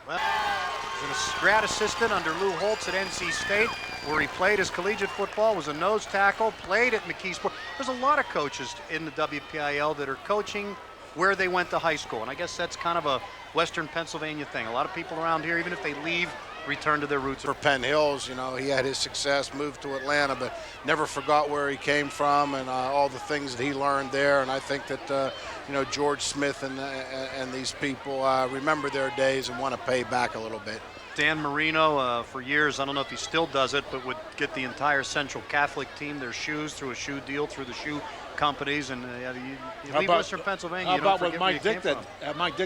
[SPEAKER 1] Well, he's a grad assistant under Lou Holtz at NC State, where he played his collegiate football, was a nose tackle, played at McKeesport. There's a lot of coaches in the WPIAL that are coaching where they went to high school. And I guess that's kind of a Western Pennsylvania thing. A lot of people around here, even if they leave, return to their roots.
[SPEAKER 9] For Penn Hills, he had his success, moved to Atlanta, but never forgot where he came from and all the things that he learned there. And I think that, George Smith and these people remember their days and want to pay back a little bit.
[SPEAKER 1] Dan Marino, for years, I don't know if he still does it, but would get the entire Central Catholic team their shoes through a shoe deal, through the shoe companies, and you leave Western Pennsylvania.
[SPEAKER 12] How
[SPEAKER 1] you don't
[SPEAKER 12] about what
[SPEAKER 1] forget
[SPEAKER 12] Mike
[SPEAKER 1] where you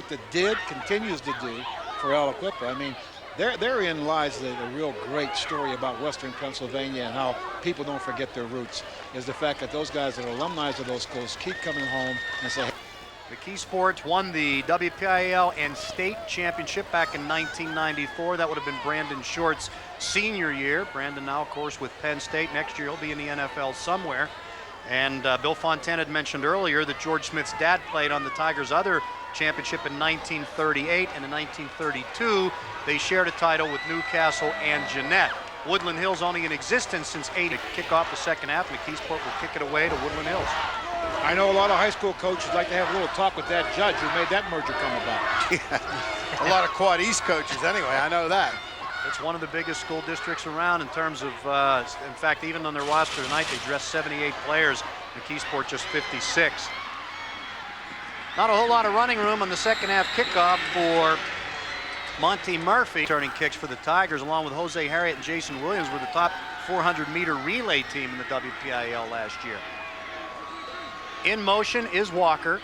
[SPEAKER 1] came
[SPEAKER 12] Dick continues to do for Aliquippa? I mean, therein lies the real great story about Western Pennsylvania and how people don't forget their roots, is the fact that those guys that are alumni of those schools keep coming home and say,
[SPEAKER 1] McKeesport won the WPIAL and state championship back in 1994. That would have been Brandon Short's senior year. Brandon now, of course, with Penn State. Next year he'll be in the NFL somewhere. And Bill Fontana had mentioned earlier that George Smith's dad played on the Tigers' other championship in 1938, and in 1932 they shared a title with Newcastle and Jeanette. Woodland Hills only in existence since 80. Kick off the second half. McKeesport will kick it away to Woodland Hills.
[SPEAKER 12] I know a lot of high school coaches like to have a little talk with that judge who made that merger come about.
[SPEAKER 9] Yeah. A lot of Quad East coaches anyway, I know that.
[SPEAKER 1] It's one of the biggest school districts around in terms of, in fact, even on their roster tonight, they dressed 78 players. McKeesport just 56. Not a whole lot of running room on the second half kickoff for Monty Murphy. Turning kicks for the Tigers, along with Jose Harriet and Jason Williams, were the top 400-meter relay team in the WPIAL last year. In motion is Walker.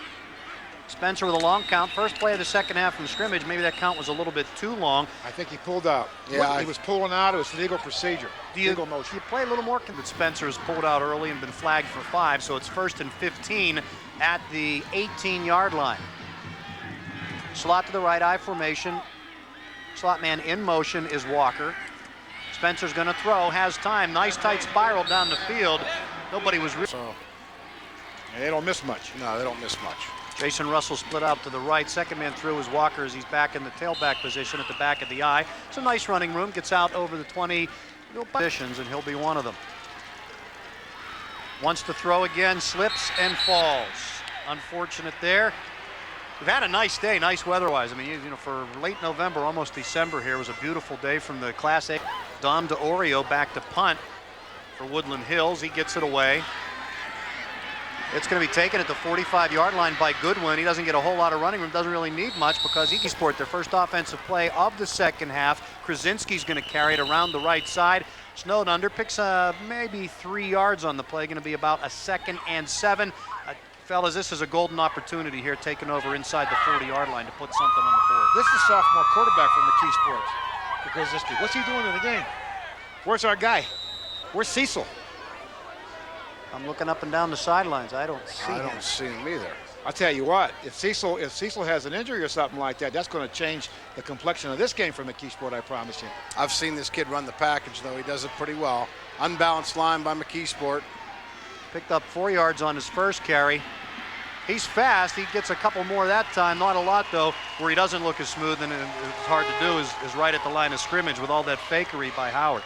[SPEAKER 1] Spencer with a long count. First play of the second half from scrimmage. Maybe that count was a little bit too long.
[SPEAKER 12] I think he pulled out. Yeah, he was pulling out. It was legal procedure. Legal motion.
[SPEAKER 1] You play a little more. That Spencer has pulled out early and been flagged for 5, so it's 1st and 15 at the 18-yard line. Slot to the right, I formation. Slot man in motion is Walker. Spencer's going to throw, has time. Nice tight spiral down the field. Nobody was.
[SPEAKER 12] So, and they don't miss much.
[SPEAKER 9] No, they don't miss much.
[SPEAKER 1] Jason Russell split out to the right. Second man through is Walker as he's back in the tailback position at the back of the eye. It's a nice running room. Gets out over the 20 positions, and he'll be one of them. Wants to throw again, slips and falls. Unfortunate there. We've had a nice day, nice weather-wise. I mean, for late November, almost December here, was a beautiful day from the Class A. Dom DeOrio back to punt for Woodland Hills. He gets it away. It's going to be taken at the 45-yard line by Goodwin. He doesn't get a whole lot of running room, doesn't really need much because McKeesport, their first offensive play of the second half. Krasinski's going to carry it around the right side. Snowed under, picks maybe 3 yards on the play. Going to be about a 2nd and 7. Fellas, this is a golden opportunity here, taking over inside the 40-yard line to put something on the board.
[SPEAKER 12] This is sophomore quarterback from McKeesport. Because what's he doing in the game? Where's our guy? Where's Cecil?
[SPEAKER 1] I'm looking up and down the sidelines. I don't see him.
[SPEAKER 9] I don't see him either.
[SPEAKER 12] I'll tell you what, if Cecil has an injury or something like that, that's going to change the complexion of this game for McKeesport, I promise you.
[SPEAKER 9] I've seen this kid run the package, though. He does it pretty well. Unbalanced line by McKeesport.
[SPEAKER 1] Picked up 4 yards on his first carry. He's fast. He gets a couple more that time. Not a lot, though. Where he doesn't look as smooth and it's hard to do is right at the line of scrimmage with all that fakery by Howard.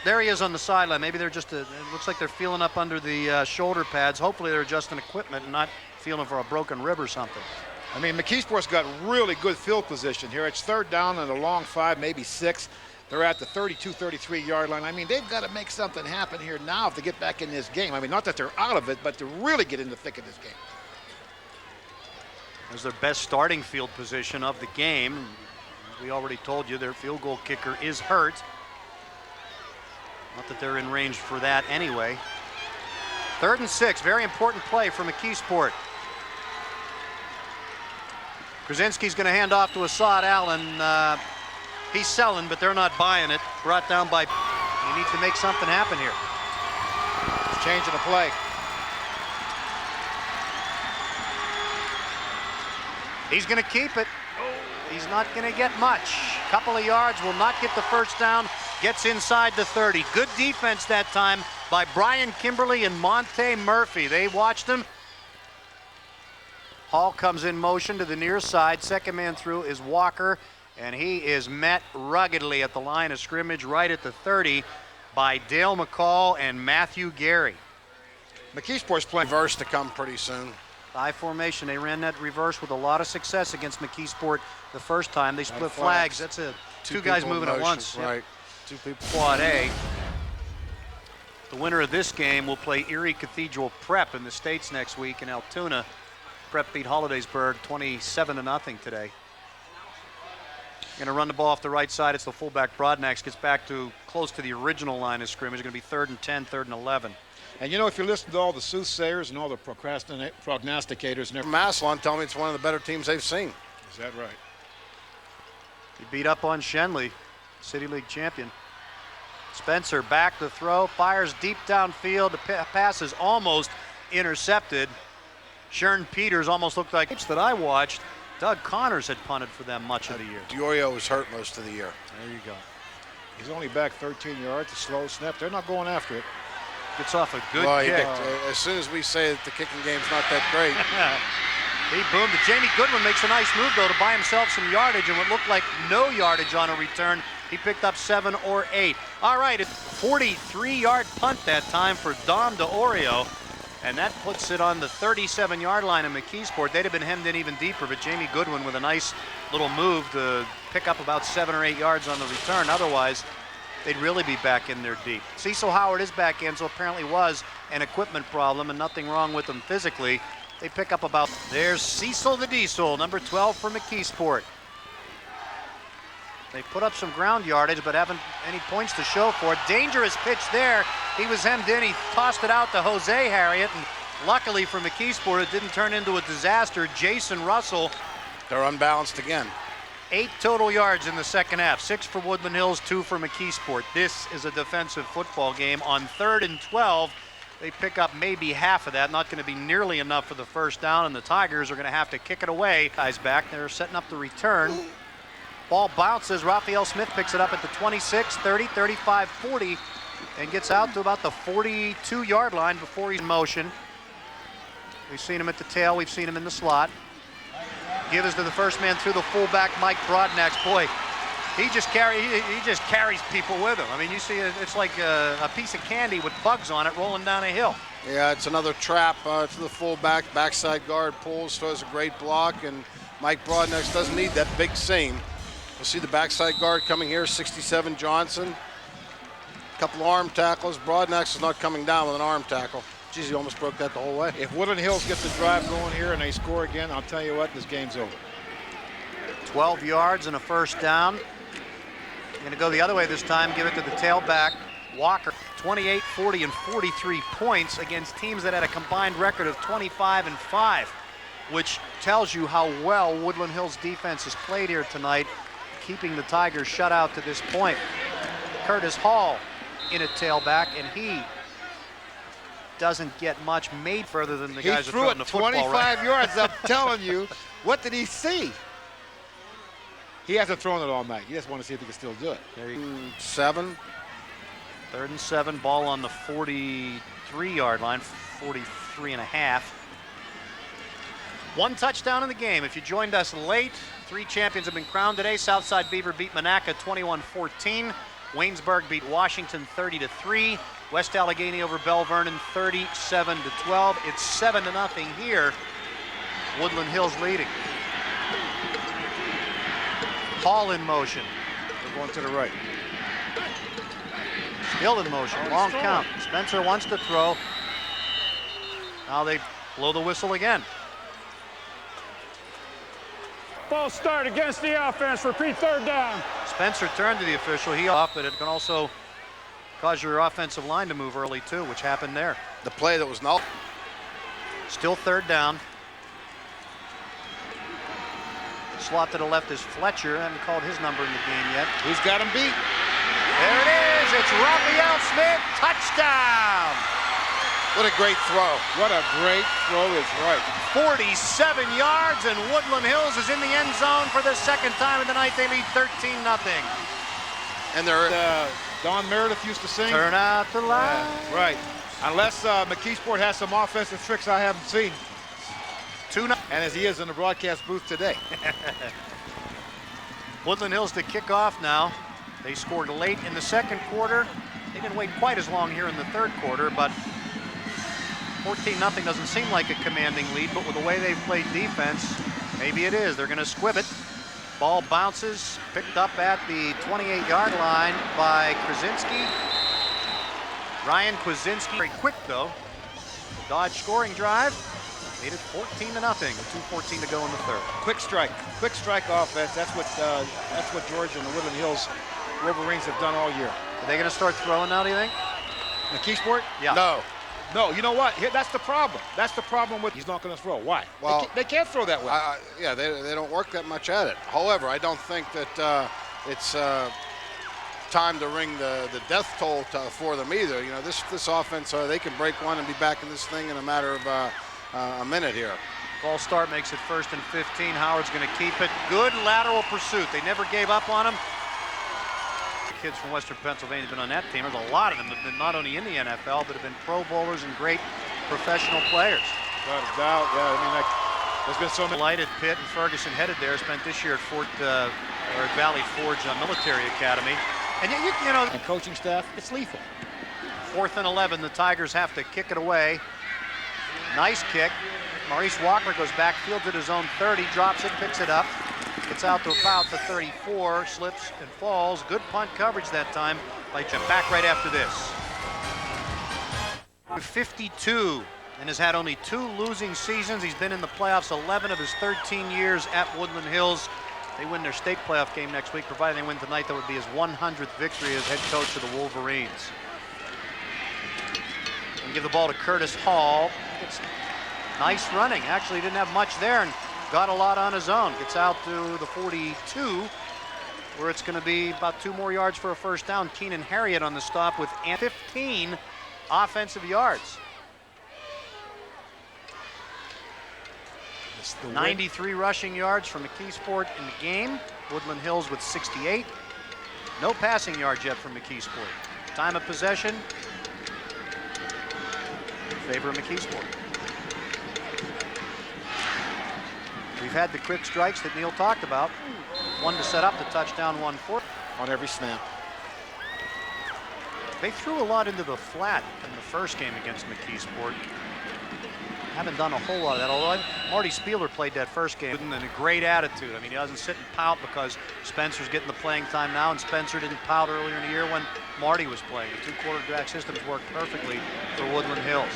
[SPEAKER 1] There he is on the sideline. Maybe they're just, it looks like they're feeling up under the shoulder pads. Hopefully they're adjusting equipment and not feeling for a broken rib or something.
[SPEAKER 12] I mean, McKeesport's got really good field position here. It's third down and a long 5, maybe 6. They're at the 32, 33-yard line. I mean, they've got to make something happen here now if they get back in this game. I mean, not that they're out of it, but to really get in the thick of this game.
[SPEAKER 1] As their best starting field position of the game. We already told you their field goal kicker is hurt. Not that they're in range for that anyway. 3rd and 6, very important play for McKeesport. Krasinski's going to hand off to Assad Allen. He's selling, but they're not buying it. Brought down by. He needs to make something happen here.
[SPEAKER 12] It's changing the play.
[SPEAKER 1] He's going to keep it. He's not going to get much. Couple of yards, will not get the first down. Gets inside the 30. Good defense that time by Brian Kimberly and Monte Murphy. They watched him. Hall comes in motion to the near side. Second man through is Walker, and he is met ruggedly at the line of scrimmage right at the 30 by Dale McCall and Matthew Gary.
[SPEAKER 12] McKeesport's playing
[SPEAKER 9] Reverse to come pretty soon.
[SPEAKER 1] I formation. They ran that reverse with a lot of success against McKeesport the first time. They split flags. That's two guys moving at once.
[SPEAKER 9] Right.
[SPEAKER 1] Yep. 2 people. Quad A. The winner of this game will play Erie Cathedral Prep in the States next week in Altoona. Prep beat Hollidaysburg 27-0 today. Going to run the ball off the right side. It's the fullback Broadnax. Gets back to close to the original line of scrimmage. Going to be 3rd and 10, 3rd and 11.
[SPEAKER 12] And you know, if you listen to all the soothsayers and all the prognosticators and everything.
[SPEAKER 9] Massillon tell me it's one of the better teams they've seen.
[SPEAKER 12] Is that right?
[SPEAKER 1] He beat up on Shenley, City League champion. Spencer back to throw, fires deep downfield. The pass is almost intercepted. Shern Peters almost looked like that I watched. Doug Connors had punted for them much of the year.
[SPEAKER 9] Diorio was hurt most of the year.
[SPEAKER 1] There you go.
[SPEAKER 12] He's only back 13 yards, a slow snap. They're not going after it.
[SPEAKER 1] Gets off a good
[SPEAKER 9] kick.
[SPEAKER 1] kick.
[SPEAKER 9] As soon as we say that the kicking game's not that great.
[SPEAKER 1] He boomed it. Jamie Goodwin makes a nice move, though, to buy himself some yardage, and what looked like no yardage on a return. He picked up 7 or 8. All right, it's a 43-yard punt that time for Dom DeOrio, and that puts it on the 37-yard line of McKeesport. They'd have been hemmed in even deeper, but Jamie Goodwin with a nice little move to pick up about 7 or 8 yards on the return. Otherwise, they'd really be back in there deep. Cecil Howard is back in, so apparently was an equipment problem and nothing wrong with him physically. They pick up about. There's Cecil the Diesel, number 12 for McKeesport. They put up some ground yardage, but haven't any points to show for it. Dangerous pitch there. He was hemmed in. He tossed it out to Jose Harriet, and luckily for McKeesport, it didn't turn into a disaster. Jason Russell.
[SPEAKER 9] They're unbalanced again.
[SPEAKER 1] 8 total yards in the second half. 6 for Woodland Hills, 2 for McKeesport. This is a defensive football game. On 3rd and 12, they pick up maybe half of that. Not going to be nearly enough for the first down, and the Tigers are going to have to kick it away. Guys back. They're setting up the return. Ball bounces. Raphael Smith picks it up at the 26, 30, 35, 40, and gets out to about the 42-yard line before he's in motion. We've seen him at the tail. We've seen him in the slot. Give us to the first man through the fullback, Mike Broadnax. Boy, he just carries people with him. I mean, you see, it's like a piece of candy with bugs on it rolling down a hill.
[SPEAKER 9] Yeah, it's another trap to the fullback. Backside guard pulls, throws a great block, and Mike Broadnax doesn't need that big seam. We'll see the backside guard coming here, 67 Johnson. A couple of arm tackles. Broadnax is not coming down with an arm tackle. Geez, he almost broke that the whole way.
[SPEAKER 12] If Woodland Hills gets the drive going here and they score again, I'll tell you what, this game's over.
[SPEAKER 1] 12 yards and a first down. Going to go the other way this time, give it to the tailback, Walker. 28, 40, and 43 points against teams that had a combined record of 25-5, which tells you how well Woodland Hills defense has played here tonight, keeping the Tigers shut out to this point. Curtis Hall in a tailback, and he doesn't get much made further than the guys who throw the football.
[SPEAKER 12] 25 yards, I'm telling you. What did he see? He hasn't thrown it all night. He just wants to see if he can still do it.
[SPEAKER 1] There you
[SPEAKER 9] 7.
[SPEAKER 1] 3rd and 7, ball on the 43-yard line, 43.5. 1 touchdown in the game. If you joined us late, 3 champions have been crowned today. Southside Beaver beat Monaca 21-14. Waynesburg beat Washington 30-3. West Allegheny over Bell Vernon 37-12. It's 7-0 here. Woodland Hills leading. Hall in motion.
[SPEAKER 12] They're going to the right.
[SPEAKER 1] Still in motion. Long count. Spencer wants to throw. Now they blow the whistle again.
[SPEAKER 13] False start against the offense. Repeat third down.
[SPEAKER 1] Spencer turned to the official. He off, but it can also cause your offensive line to move early too, which happened there.
[SPEAKER 14] The play that was null.
[SPEAKER 1] Still third down. Slot to the left is Fletcher. Haven't called his number in the game yet.
[SPEAKER 12] Who's got him beat?
[SPEAKER 1] There it is. It's Raphael Smith. Touchdown.
[SPEAKER 14] What a great throw.
[SPEAKER 12] What a great throw is right.
[SPEAKER 1] 47 yards, and Woodland Hills is in the end zone for the second time of the night. They lead 13-0.
[SPEAKER 14] And they're
[SPEAKER 12] Don Meredith used to sing.
[SPEAKER 1] Turn out the light.
[SPEAKER 12] Yeah, right. Unless McKeesport has some offensive tricks I haven't seen.
[SPEAKER 1] 2-0.
[SPEAKER 12] And as he is in the broadcast booth today.
[SPEAKER 1] Woodland Hills to kick off now. They scored late in the second quarter. They didn't wait quite as long here in the third quarter, but 14-0 doesn't seem like a commanding lead, but with the way they've played defense, maybe it is. They're going to squib it. Ball bounces, picked up at the 28-yard line by Krasinski. Ryan Kwasinski, very quick though. Dodge scoring drive, made it 14-0 with 2:14 to go in the third.
[SPEAKER 12] Quick strike offense. That's what Georgia and the Woodland Hills Wolverines have done all year.
[SPEAKER 1] Are they going to start throwing now, do you think?
[SPEAKER 12] McKeesport?
[SPEAKER 1] Yeah.
[SPEAKER 12] No, you know what? That's the problem. That's the problem with he's not going to throw. Why?
[SPEAKER 14] Well,
[SPEAKER 12] they can't throw that way.
[SPEAKER 14] Yeah, they don't work that much at it. However, I don't think that it's time to ring the death toll for them either. You know, this offense, they can break one and be back in this thing in a matter of a minute here.
[SPEAKER 1] False start makes it 1st and 15. Howard's going to keep it. Good lateral pursuit. They never gave up on him. Kids from Western Pennsylvania have been on that team. There's a lot of them that have been not only in the NFL, but have been Pro Bowlers and great professional players.
[SPEAKER 12] Without a doubt, yeah. I mean, there's been so many.
[SPEAKER 1] Delighted Pitt and Ferguson headed there. Spent this year at Valley Forge Military Academy. And you know,
[SPEAKER 12] and coaching staff, it's lethal.
[SPEAKER 1] 4th and 11. The Tigers have to kick it away. Nice kick. Maurice Walker goes backfield to his own 30, drops it, picks it up. Gets out to about the 34, slips and falls. Good punt coverage that time by Jim. Back right after this. 52 and has had only 2 losing seasons. He's been in the playoffs 11 of his 13 years at Woodland Hills. They win their state playoff game next week. Provided they win tonight, that would be his 100th victory as head coach of the Wolverines. And give the ball to Curtis Hall. It's nice running. Actually didn't have much there and got a lot on his own. Gets out to the 42, where it's going to be about 2 more yards for a first down. Keenan Harriet on the stop with 15 offensive yards. 93 rushing yards from McKeesport in the game. Woodland Hills with 68. No passing yards yet from McKeesport. Time of possession in favor of McKeesport. We've had the quick strikes that Neil talked about. One to set up the touchdown, one for
[SPEAKER 12] on every snap.
[SPEAKER 1] They threw a lot into the flat in the first game against McKeesport. Haven't done a whole lot of that, although Marty Spieler played that first game in a great attitude. I mean, he doesn't sit and pout because Spencer's getting the playing time now, and Spencer didn't pout earlier in the year when Marty was playing. The 2 quarterback systems worked perfectly for Woodland Hills.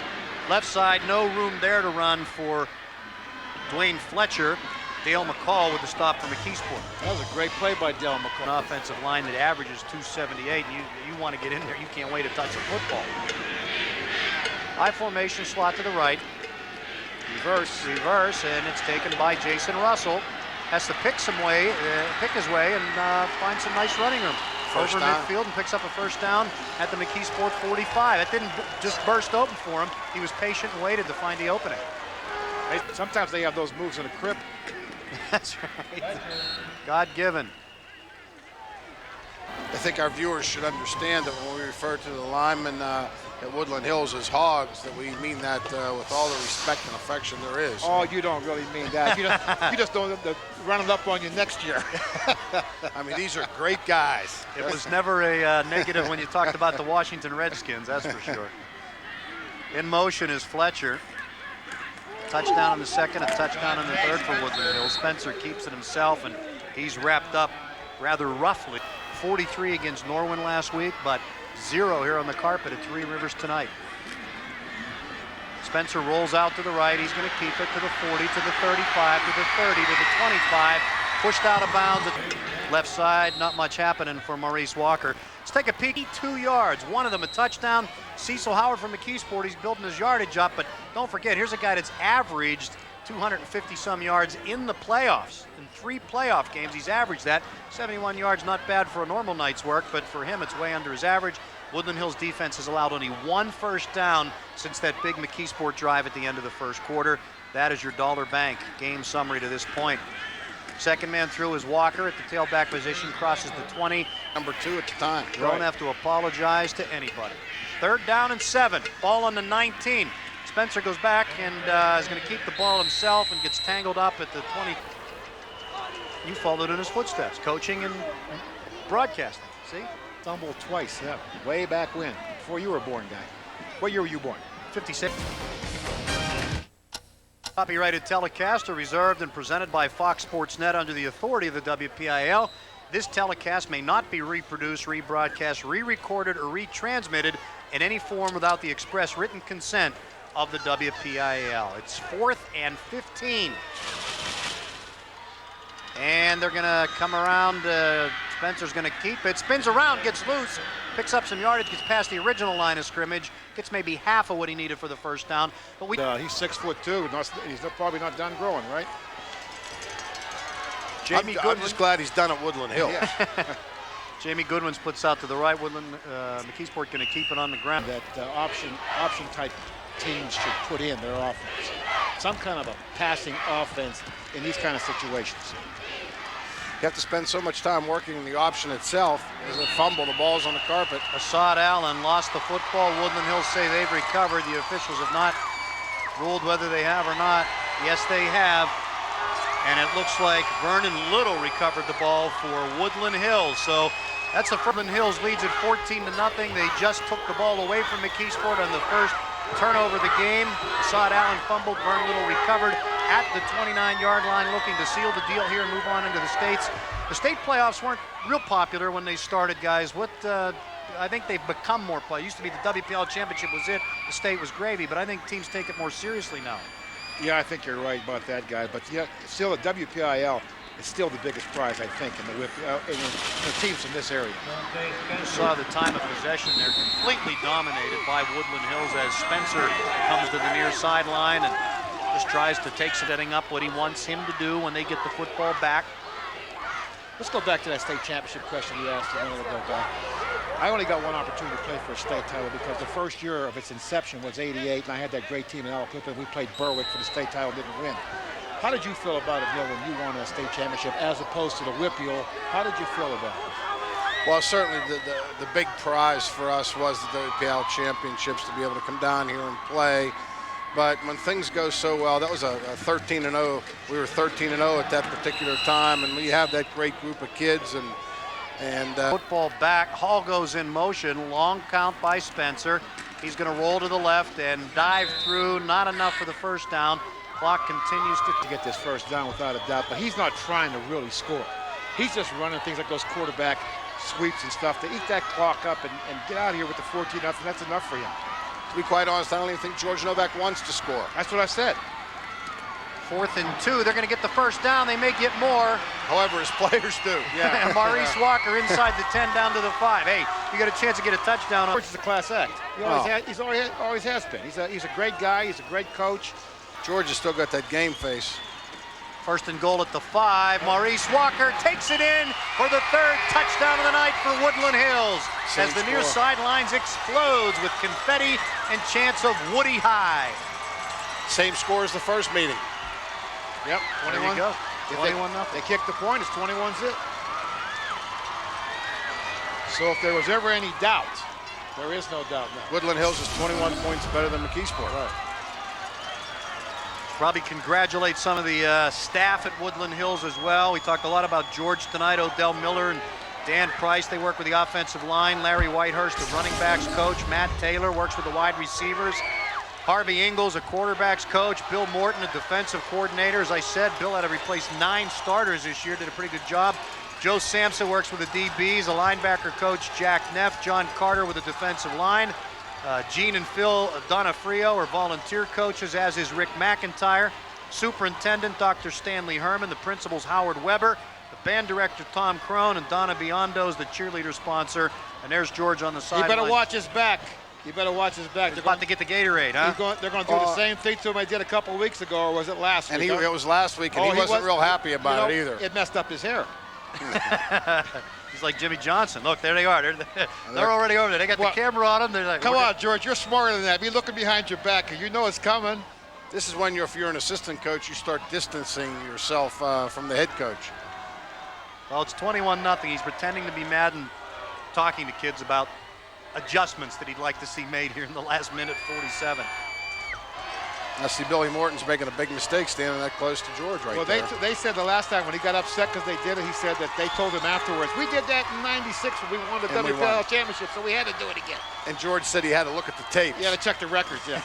[SPEAKER 1] Left side, no room there to run for Dwayne Fletcher. Dale McCall with the stop for McKeesport.
[SPEAKER 12] That was a great play by Dale McCall.
[SPEAKER 1] An offensive line that averages 278. You want to get in there, you can't wait to touch a football. High formation slot to the right. Reverse, and it's taken by Jason Russell. Has to pick his way and find some nice running room. Over midfield and picks up a first down at the McKeesport 45. It didn't just burst open for him. He was patient and waited to find the opening.
[SPEAKER 12] Sometimes they have those moves in a crib.
[SPEAKER 1] That's right. God-given.
[SPEAKER 14] I think our viewers should understand that when we refer to the linemen at Woodland Hills as hogs, that we mean that with all the respect and affection there is.
[SPEAKER 12] Oh, you don't really mean that. You just don't run it up on you next year.
[SPEAKER 14] I mean, these are great guys.
[SPEAKER 1] It was never a negative when you talked about the Washington Redskins, that's for sure. In motion is Fletcher. Touchdown in the second, a touchdown in the third for Woodland Hills. Spencer keeps it himself, and he's wrapped up rather roughly. 43 against Norwin last week, but 0 here on the carpet at Three Rivers tonight. Spencer rolls out to the right. He's going to keep it to the 40, to the 35, to the 30, to the 25. Pushed out of bounds. Left side, not much happening for Maurice Walker. Let's take a peek. 2 yards, one of them a touchdown. Cecil Howard from McKeesport, he's building his yardage up, but don't forget, here's a guy that's averaged 250-some yards in the playoffs. In 3 playoff games, he's averaged that. 71 yards, not bad for a normal night's work, but for him, it's way under his average. Woodland Hills defense has allowed only 1 first down since that big McKeesport drive at the end of the first quarter. That is your Dollar Bank game summary to this point. Second man through is Walker at the tailback position, crosses the 20.
[SPEAKER 14] Number 2 at the time.
[SPEAKER 1] Don't have to apologize to anybody. 3rd down and 7, ball on the 19. Spencer goes back and is going to keep the ball himself and gets tangled up at the 20. You followed in his footsteps, coaching and broadcasting, see?
[SPEAKER 12] Fumbled twice, yeah. Way back when, before you were born, guy. What year were you born?
[SPEAKER 1] 56. Copyrighted telecast are reserved and presented by Fox Sports Net under the authority of the WPIAL. This telecast may not be reproduced, rebroadcast, re-recorded, or retransmitted in any form without the express written consent of the WPIAL. It's 4th and 15. And they're going to come around. Spencer's going to keep it. Spins around, gets loose, picks up some yardage, gets past the original line of scrimmage, gets maybe half of what he needed for the first down. But
[SPEAKER 12] he's 6'2". He's probably not done growing, right?
[SPEAKER 14] I'm just glad he's done at Woodland Hill.
[SPEAKER 12] Yeah.
[SPEAKER 1] Jamie Goodwin splits out to the right. Woodland, McKeesport going to keep it on the ground.
[SPEAKER 12] That option type teams should put in their offense. Some kind of a passing offense in these kind of situations.
[SPEAKER 14] You have to spend so much time working in the option itself. As a fumble, the ball's on the carpet.
[SPEAKER 1] Assad Allen lost the football. Woodland Hills say they've recovered. The officials have not ruled whether they have or not. Yes, they have. And it looks like Vernon Little recovered the ball for Woodland Hills. So that's the Woodland Hills leads at 14-0. They just took the ball away from McKeesport on the first turnover of the game. Assad Allen fumbled. Vernon Little recovered at the 29-yard line, looking to seal the deal here and move on into the states. The state playoffs weren't real popular when they started, guys. I think they've become more play. It used to be the WPIAL championship was it. The state was gravy, but I think teams take it more seriously now.
[SPEAKER 12] Yeah, I think you're right about that, guy. But yeah, still the WPIAL is still the biggest prize, I think, in the teams in this area.
[SPEAKER 1] You saw the time of possession there completely dominated by Woodland Hills as Spencer comes to the near sideline and just tries to take setting up what he wants him to do when they get the football back.
[SPEAKER 12] Let's go back to that state championship question you asked a minute ago, guy. I only got one opportunity to play for a state title because the first year of its inception was '88, and I had that great team in Aliquippa, and we played Berwick for the state title, didn't win. How did you feel about it, Bill, when you won a state championship as opposed to the WPIAL? How did you feel about it?
[SPEAKER 14] Well, certainly the big prize for us was the WPIAL championships, to be able to come down here and play. But when things go so well, that was a 13-0. We were 13-0 at that particular time, and we have that great group of kids. And
[SPEAKER 1] football back, Hall goes in motion, long count by Spencer. He's going to roll to the left and dive through, not enough for the first down. Clock continues to
[SPEAKER 12] get this first down without a doubt, but he's not trying to really score. He's just running things like those quarterback sweeps and stuff to eat that clock up and get out of here with the 14-0. That's enough for him.
[SPEAKER 14] To be quite honest, I don't even think George Novak wants to score.
[SPEAKER 12] That's what I said.
[SPEAKER 1] 4th and 2. They're going to get the first down. They may get more.
[SPEAKER 14] However, his players do.
[SPEAKER 1] Yeah. Maurice Walker inside the 10 down to the 5. Hey, you got a chance to get a touchdown.
[SPEAKER 12] George is a class act. He always has been. He's a great guy. He's a great coach.
[SPEAKER 14] George has still got that game face.
[SPEAKER 1] 1st and goal at the 5. Maurice Walker takes it in for the 3rd touchdown of the night for Woodland Hills. As the near sidelines explodes with confetti and chants of Woody High.
[SPEAKER 14] Same score as the first meeting.
[SPEAKER 12] Yep, 21.
[SPEAKER 1] There you go. 21-0.
[SPEAKER 12] They kicked the point. It's 21-zip. So if there was ever any doubt, there is no doubt now.
[SPEAKER 14] Woodland Hills is 21 points better than McKeesport.
[SPEAKER 12] Right.
[SPEAKER 1] Probably congratulate some of the staff at Woodland Hills as well. We talked a lot about George tonight, Odell Miller and Dan Price. They work with the offensive line. Larry Whitehurst, the running backs coach. Matt Taylor works with the wide receivers. Harvey Ingalls, a quarterbacks coach. Bill Morton, a defensive coordinator. As I said, Bill had to replace 9 starters this year, did a pretty good job. Joe Sampson works with the DBs, a linebacker coach, Jack Neff, John Carter with the defensive line. Gene and Phil Donofrio are volunteer coaches, as is Rick McIntyre. Superintendent, Dr. Stanley Herman. The principal's Howard Weber. The band director, Tom Crone, and Donna Biondo is the cheerleader sponsor. And there's George on the sideline.
[SPEAKER 12] You better watch his back. You better watch his back.
[SPEAKER 1] They're about to get the Gatorade, huh?
[SPEAKER 12] They're going to do the same thing to him I did a couple of weeks ago, or was it last week?
[SPEAKER 14] And it was last week, and he wasn't real happy about it either.
[SPEAKER 12] It messed up his hair.
[SPEAKER 1] He's like Jimmy Johnson. Look, there they are. They're already over there. They got the camera on them. They're like,
[SPEAKER 12] come on, George, you're smarter than that. Be looking behind your back, because you know it's coming.
[SPEAKER 14] This is when if you're an assistant coach, you start distancing yourself from the head coach.
[SPEAKER 1] Well, it's 21-0. He's pretending to be mad and talking to kids about adjustments that he'd like to see made here in the last minute 47.
[SPEAKER 14] I see Billy Morton's making a big mistake standing that close to George right there.
[SPEAKER 12] Well, they said the last time when he got upset because they did it, he said that they told him afterwards, we did that in '96 when we won the WPIAL championship, so we had to do it again.
[SPEAKER 14] And George said he had to look at the tapes.
[SPEAKER 12] You had to check the records, yeah.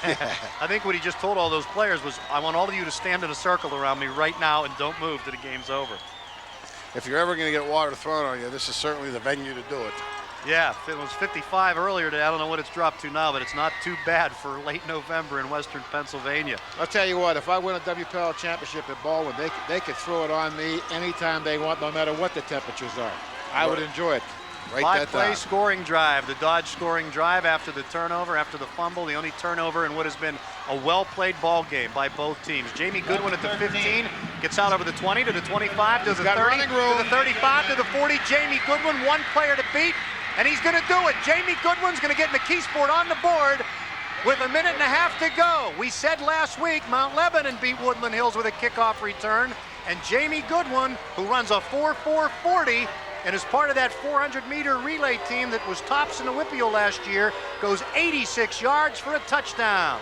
[SPEAKER 1] I think what he just told all those players was, I want all of you to stand in a circle around me right now and don't move till the game's over.
[SPEAKER 14] If you're ever going to get water thrown on you, this is certainly the venue to do it.
[SPEAKER 1] Yeah, it was 55 earlier today. I don't know what it's dropped to now, but it's not too bad for late November in Western Pennsylvania.
[SPEAKER 12] I'll tell you what, if I win a WPIAL championship at Baldwin, they could throw it on me anytime they want, no matter what the temperatures are. I would enjoy it.
[SPEAKER 1] Five-play scoring drive. The Dodge scoring drive after the turnover, after the fumble, the only turnover in what has been a well-played ball game by both teams. Jamie Goodwin at the 15, gets out over the 20 to the 25 to the 30 to the 35 to the 40. Jamie Goodwin, one player to beat, and he's going to do it. Jamie Goodwin's going to get McKeesport on the board with a minute and a half to go. We said last week Mount Lebanon beat Woodland Hills with a kickoff return, and Jamie Goodwin, who runs a 4.440, and as part of that 400-meter relay team that was tops in the WPIAL last year, goes 86 yards for a touchdown.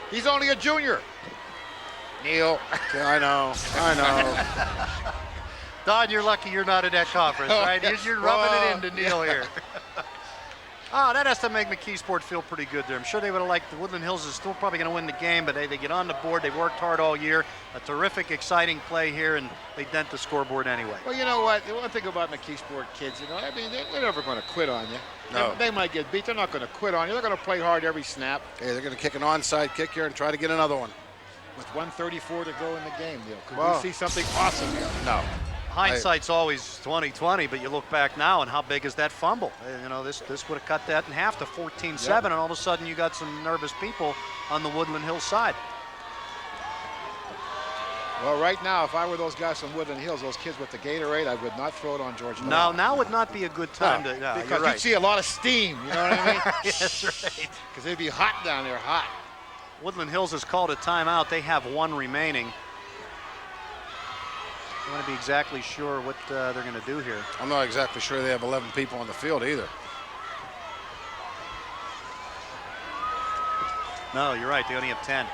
[SPEAKER 12] He's only a junior.
[SPEAKER 14] Neil. I know.
[SPEAKER 1] Don, you're lucky you're not at that conference, right? You're rubbing it into Neil here. Oh, that has to make McKeesport feel pretty good there. I'm sure they would have liked the Woodland Hills is still probably going to win the game, but they get on the board. They worked hard all year. A terrific, exciting play here, and they dent the scoreboard anyway.
[SPEAKER 12] Well, you know what? The one thing about McKeesport kids, I mean, they're never going to quit on you.
[SPEAKER 14] No.
[SPEAKER 12] They might get beat. They're not going to quit on you. They're going to play hard every snap.
[SPEAKER 14] Hey, they're going to kick an onside kick here and try to get another one.
[SPEAKER 12] With 1:34 to go in the game, Neil. Could we see something awesome here?
[SPEAKER 14] No.
[SPEAKER 1] Hindsight's always 20/20, but you look back now and how big is that fumble? This would have cut that in half to 14-7, and all of a sudden you got some nervous people on the Woodland Hills side.
[SPEAKER 12] Well, right now, if I were those guys from Woodland Hills, those kids with the Gatorade, I would not throw it on George.
[SPEAKER 1] No, now would not be a good time to. No,
[SPEAKER 12] because you'd see a lot of steam. You know what I mean?
[SPEAKER 1] That's right.
[SPEAKER 12] Because they'd be hot down there, hot.
[SPEAKER 1] Woodland Hills has called a timeout. They have one remaining. I want to be exactly sure what they're going to do here.
[SPEAKER 14] I'm not exactly sure they have 11 people on the field either.
[SPEAKER 1] No, you're right. They only have 10.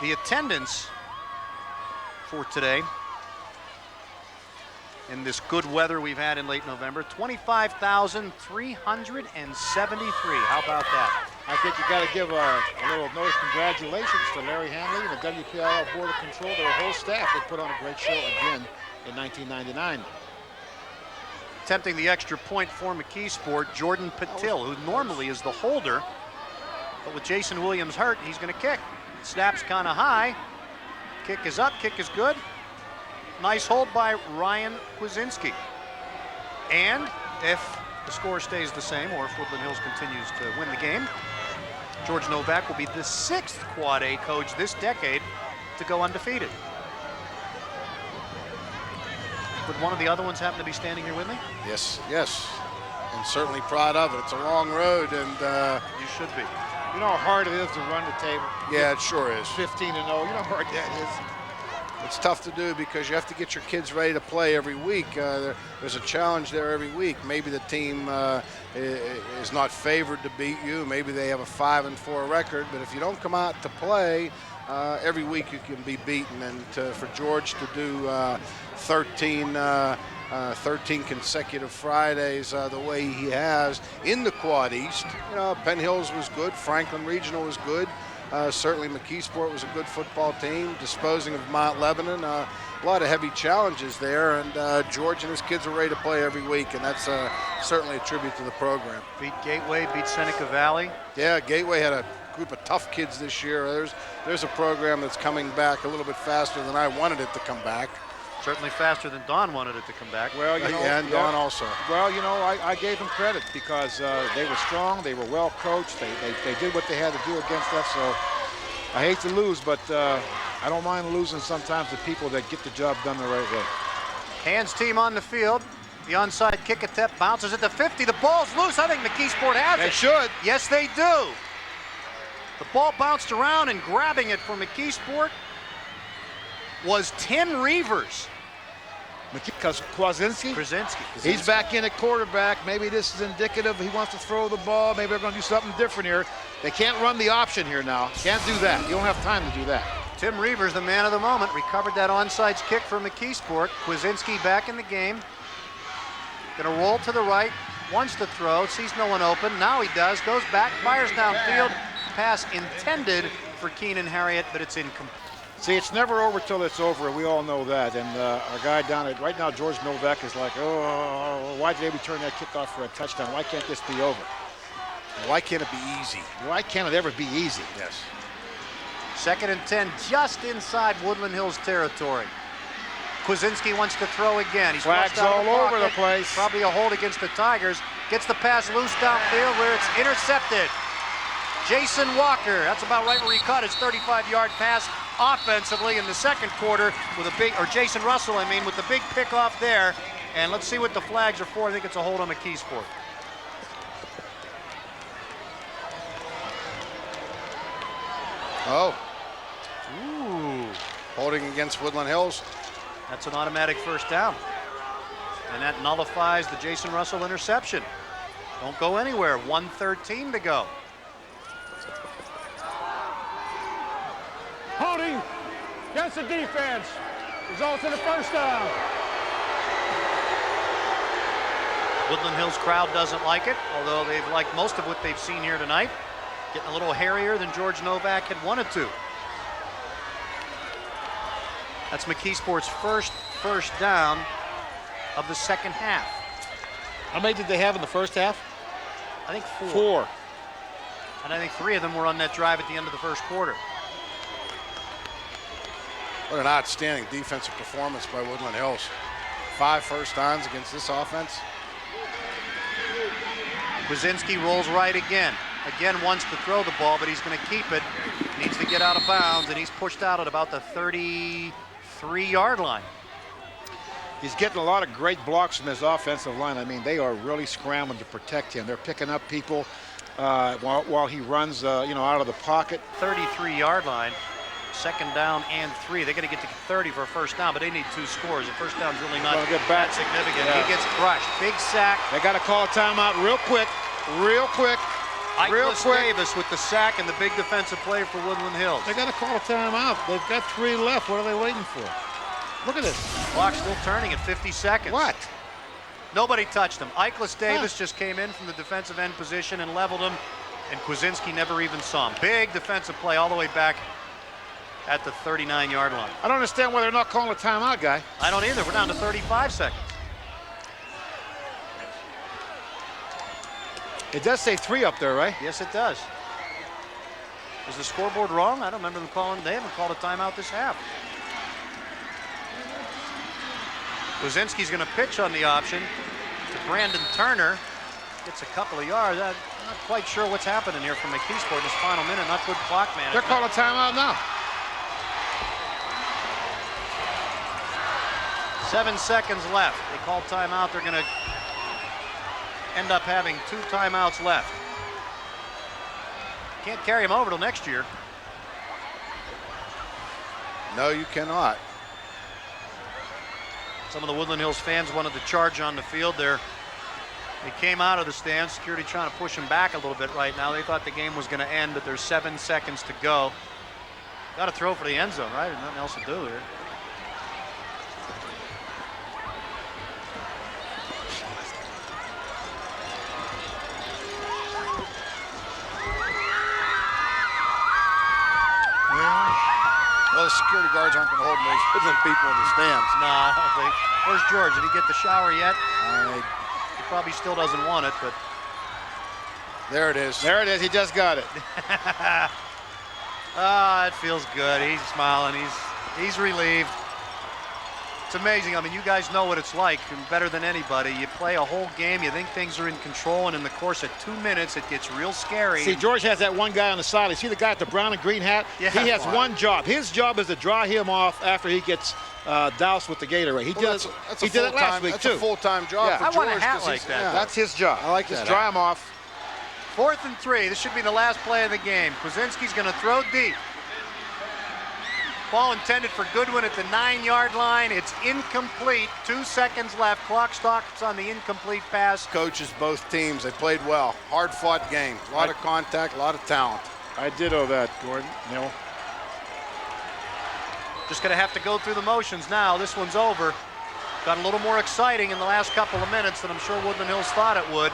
[SPEAKER 1] The attendance for today, in this good weather we've had in late November, 25,373. How about that?
[SPEAKER 12] I think you got to give a little note of congratulations to Larry Hanley and the WPIAL Board of Control, their whole staff. They put on a great show again in 1999.
[SPEAKER 1] Attempting the extra point for McKeesport, Jordan Patil, who normally is the holder, but with Jason Williams hurt, he's going to kick. Snaps kind of high. Kick is up, kick is good. Nice hold by Ryan Kwasinski. And if the score stays the same, or if Woodland Hills continues to win the game, George Novak will be the 6th Quad A coach this decade to go undefeated. Would one of the other ones happen to be standing here with me?
[SPEAKER 14] Yes, and certainly proud of it. It's a long road, and
[SPEAKER 1] you should be.
[SPEAKER 12] You know how hard it is to run the table?
[SPEAKER 14] Yeah, it sure is.
[SPEAKER 12] 15-0, you know how hard that is.
[SPEAKER 14] It's tough to do because you have to get your kids ready to play every week. There's a challenge there every week. Maybe the team is not favored to beat you. Maybe they have a 5-4 record, but if you don't come out to play, every week you can be beaten. And for George to do 13 consecutive Fridays the way he has in the Quad East. Penn Hills was good, Franklin Regional was good. Certainly McKeesport was a good football team, disposing of Mount Lebanon. A lot of heavy challenges there, and George and his kids are ready to play every week, and that's certainly a tribute to the program.
[SPEAKER 1] Beat Gateway, beat Seneca Valley.
[SPEAKER 14] Yeah, Gateway had a group of tough kids this year. There's a program that's coming back a little bit faster than I wanted it to come back.
[SPEAKER 1] Certainly faster than Don wanted it to come back.
[SPEAKER 12] Well, you know,
[SPEAKER 14] and Don also.
[SPEAKER 12] Well, you know, I gave them credit because they were strong, they were well coached, they did what they had to do against us. So I hate to lose, but I don't mind losing sometimes to people that get the job done the right way.
[SPEAKER 1] Hands team on the field. The onside kick attempt bounces at the 50. The ball's loose. I think McKeesport has it.
[SPEAKER 12] They should.
[SPEAKER 1] Yes, they do. The ball bounced around, and grabbing it for McKeesport was Tim Reavers.
[SPEAKER 12] Krasinski? He's back in at quarterback. Maybe this is indicative he wants to throw the ball. Maybe they're going to do something different here. They can't run the option here now. Can't do that. You don't have time to do that.
[SPEAKER 1] Tim Reavers, the man of the moment, recovered that onside kick for McKeesport. Krasinski back in the game. Going to roll to the right. Wants to throw. Sees no one open. Now he does. Goes back. Fires downfield. Pass intended for Keenan Harriet, but it's incomplete.
[SPEAKER 12] See, it's never over till it's over. We all know that. And our guy down at right now, George Novak, is like, oh, why did they return that kickoff for a touchdown? Why can't this be over?
[SPEAKER 14] Why can't it be easy?
[SPEAKER 12] Why can't it ever be easy?
[SPEAKER 14] Yes.
[SPEAKER 1] 2nd and 10, just inside Woodland Hills territory. Kwasinski wants to throw again. He's
[SPEAKER 12] flags all over the place.
[SPEAKER 1] Probably a hold against the Tigers. Gets the pass loose downfield where it's intercepted. Jason Walker, that's about right where he caught his 35-yard pass offensively in the second quarter with a big, or Jason Russell, I mean, with the big pickoff there. And let's see what the flags are for. I think it's a hold on McKeesport.
[SPEAKER 14] Oh.
[SPEAKER 1] Ooh.
[SPEAKER 14] Holding against Woodland Hills.
[SPEAKER 1] That's an automatic first down. And that nullifies the Jason Russell interception. Don't go anywhere. 1:13 to go.
[SPEAKER 13] Holding against the defense. Results in a first down.
[SPEAKER 1] Woodland Hills crowd doesn't like it, although they've liked most of what they've seen here tonight. Getting a little hairier than George Novak had wanted to. That's McKeesport's first down of the second half.
[SPEAKER 12] How many did they have in the first half?
[SPEAKER 1] I think 4.
[SPEAKER 12] 4.
[SPEAKER 1] And I think 3 of them were on that drive at the end of the first quarter.
[SPEAKER 14] What an outstanding defensive performance by Woodland Hills. 5 first downs against this offense.
[SPEAKER 1] Kwasinski rolls right again. Again wants to throw the ball, but he's going to keep it. Needs to get out of bounds, and he's pushed out at about the 33-yard line.
[SPEAKER 12] He's getting a lot of great blocks from his offensive line. I mean, they are really scrambling to protect him. They're picking up people while he runs, out of the pocket.
[SPEAKER 1] 33-yard line. 2nd down and 3. They're going to get to 30 for a first down, but they need 2 scores. The first down's really not that significant.
[SPEAKER 12] Yeah.
[SPEAKER 1] He gets crushed. Big sack.
[SPEAKER 12] They got to call a timeout real quick.
[SPEAKER 1] Davis with the sack and the big defensive play for Woodland Hills.
[SPEAKER 12] They got to call a timeout. They've got 3 left. What are they waiting for? Look at this.
[SPEAKER 1] Clock still turning at 50 seconds.
[SPEAKER 12] What?
[SPEAKER 1] Nobody touched him. Eichless Davis just came in from the defensive end position and leveled him, and Kwasinski never even saw him. Big defensive play all the way back at the 39-yard line.
[SPEAKER 12] I don't understand why they're not calling a timeout, guy.
[SPEAKER 1] I don't either. We're down to 35 seconds.
[SPEAKER 12] It does say 3 up there, right?
[SPEAKER 1] Yes, it does. Is the scoreboard wrong? I don't remember them calling. They haven't called a timeout this half. Kwasinski's going to pitch on the option to Brandon Turner. Gets a couple of yards. I'm not quite sure what's happening here from McKeesport in his final minute. Not good clock management.
[SPEAKER 12] They're calling timeout now.
[SPEAKER 1] 7 seconds left. They call timeout. They're going to end up having 2 timeouts left. Can't carry him over till next year.
[SPEAKER 14] No, you cannot.
[SPEAKER 1] Some of the Woodland Hills fans wanted to charge on the field there. They came out of the stands. Security trying to push them back a little bit right now. They thought the game was going to end, but there's 7 seconds to go. Got to throw for the end zone, right? There's nothing else to do here.
[SPEAKER 14] Well, the security guards aren't going to hold those Woodland people in the stands.
[SPEAKER 1] No, I don't think. Where's George? Did he get the shower yet? He probably still doesn't want it, but.
[SPEAKER 14] There it is.
[SPEAKER 12] There it is. He just got it.
[SPEAKER 1] Ah, it feels good. He's smiling. He's relieved. It's amazing. I mean, you guys know what it's like, and better than anybody. You play a whole game, you think things are in control, and in the course of 2 minutes, it gets real scary.
[SPEAKER 12] See, George has that one guy on the side. You see the guy with the brown and green hat?
[SPEAKER 1] Yeah.
[SPEAKER 12] He has one job. His job is to draw him off after he gets doused with the Gatorade. He did it last week, too.
[SPEAKER 14] That's a full-time job for
[SPEAKER 1] I
[SPEAKER 14] George.
[SPEAKER 1] want a hat like that.
[SPEAKER 14] Yeah.
[SPEAKER 12] That's his job.
[SPEAKER 14] I like
[SPEAKER 12] Just
[SPEAKER 14] that
[SPEAKER 12] dry
[SPEAKER 14] hat.
[SPEAKER 12] him off.
[SPEAKER 1] 4th and 3. This should be the last play of the game. Kwasinski's going to throw deep. Ball intended for Goodwin at the 9-yard line. It's incomplete. 2 seconds left. Clock stops on the incomplete pass.
[SPEAKER 14] Coaches, both teams, they played well. Hard-fought game. A lot of contact, a lot of talent.
[SPEAKER 12] I ditto that, Gordon. No.
[SPEAKER 1] Just going to have to go through the motions now. This one's over. Got a little more exciting in the last couple of minutes than I'm sure Woodland Hills thought it would.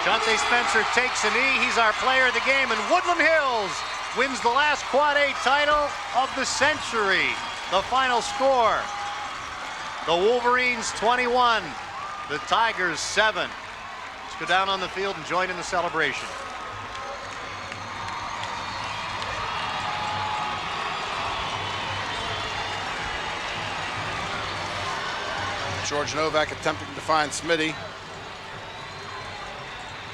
[SPEAKER 1] Shante Spencer takes a knee. He's our player of the game, and Woodland Hills wins the last Quad A title of the century. The final score, the Wolverines 21, the Tigers 7. Let's go down on the field and join in the celebration.
[SPEAKER 14] George Novak attempting to find Smitty.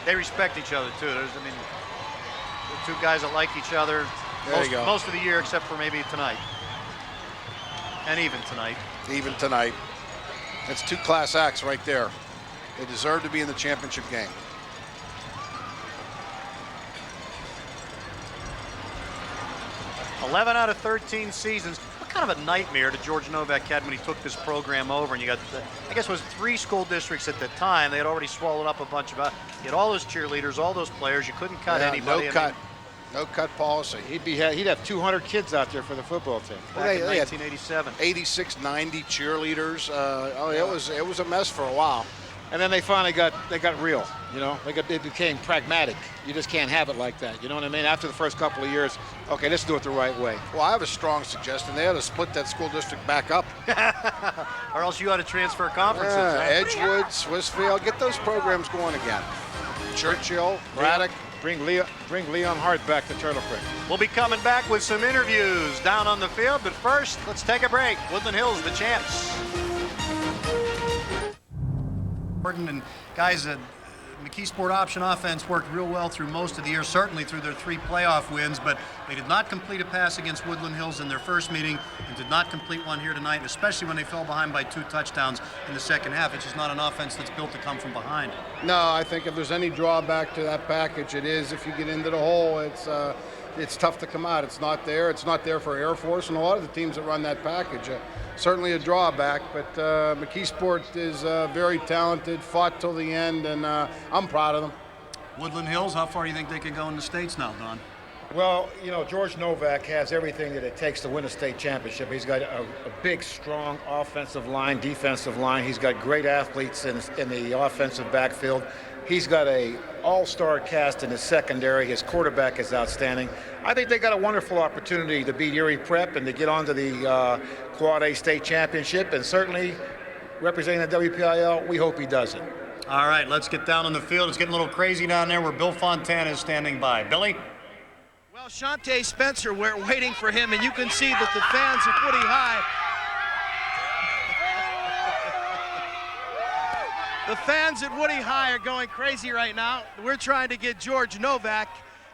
[SPEAKER 1] They respect each other too. There's, I mean, the 2 guys that like each other most of the year, except for maybe tonight, and even tonight.
[SPEAKER 14] Even tonight. That's 2 class acts right there. They deserve to be in the championship game.
[SPEAKER 1] "11 out of 13 seasons." What kind of a nightmare did George Novak had when he took this program over? And you got, I guess it was 3 school districts at the time. They had already swallowed up a bunch of, you had all those cheerleaders, all those players. You couldn't cut anybody.
[SPEAKER 14] No cut policy.
[SPEAKER 12] He'd have 200 kids out there for the football team.
[SPEAKER 1] Back in 1987.
[SPEAKER 14] 86, 90 cheerleaders. It was a mess for a while.
[SPEAKER 12] And then they finally got real, you know. They became pragmatic. You just can't have it like that, you know what I mean? After the first couple of years, okay, let's do it the right way.
[SPEAKER 14] Well, I have a strong suggestion. They ought to split that school district back up.
[SPEAKER 1] Or else you ought to transfer conferences.
[SPEAKER 14] Edgewood, Swissvale, get those programs going again. Churchill, Braddock.
[SPEAKER 12] Bring Leon Hart back to Turtle Creek.
[SPEAKER 1] We'll be coming back with some interviews down on the field, but first, let's take a break. Woodland Hills, the champs. And guys, McKeesport option offense worked real well through most of the year, certainly through their 3 playoff wins, but they did not complete a pass against Woodland Hills in their first meeting and did not complete one here tonight, especially when they fell behind by 2 touchdowns in the second half. It's just not an offense that's built to come from behind.
[SPEAKER 9] No, I think if there's any drawback to that package, it is if you get into the hole, it's tough to come out. It's not there. It's not there for Air Force and a lot of the teams that run that package. Certainly a drawback, but McKeesport is very talented, fought till the end, and I'm proud of them.
[SPEAKER 1] Woodland Hills, how far do you think they can go in the States now, Don?
[SPEAKER 12] Well, you know, George Novak has everything that it takes to win a state championship. He's got a big, strong offensive line, defensive line. He's got great athletes in the offensive backfield. He's got a all-star cast in his secondary. His quarterback is outstanding. I think they got a wonderful opportunity to beat Erie Prep and to get on to the Quad A state championship, and certainly representing the WPIAL, we hope he does it.
[SPEAKER 1] All right, let's get down on the field. It's getting a little crazy down there where Bill Fontana is standing by. Billy?
[SPEAKER 6] Well, Shante Spencer, we're waiting for him, and you can see that the fans at Woody High, are going crazy right now. We're trying to get George Novak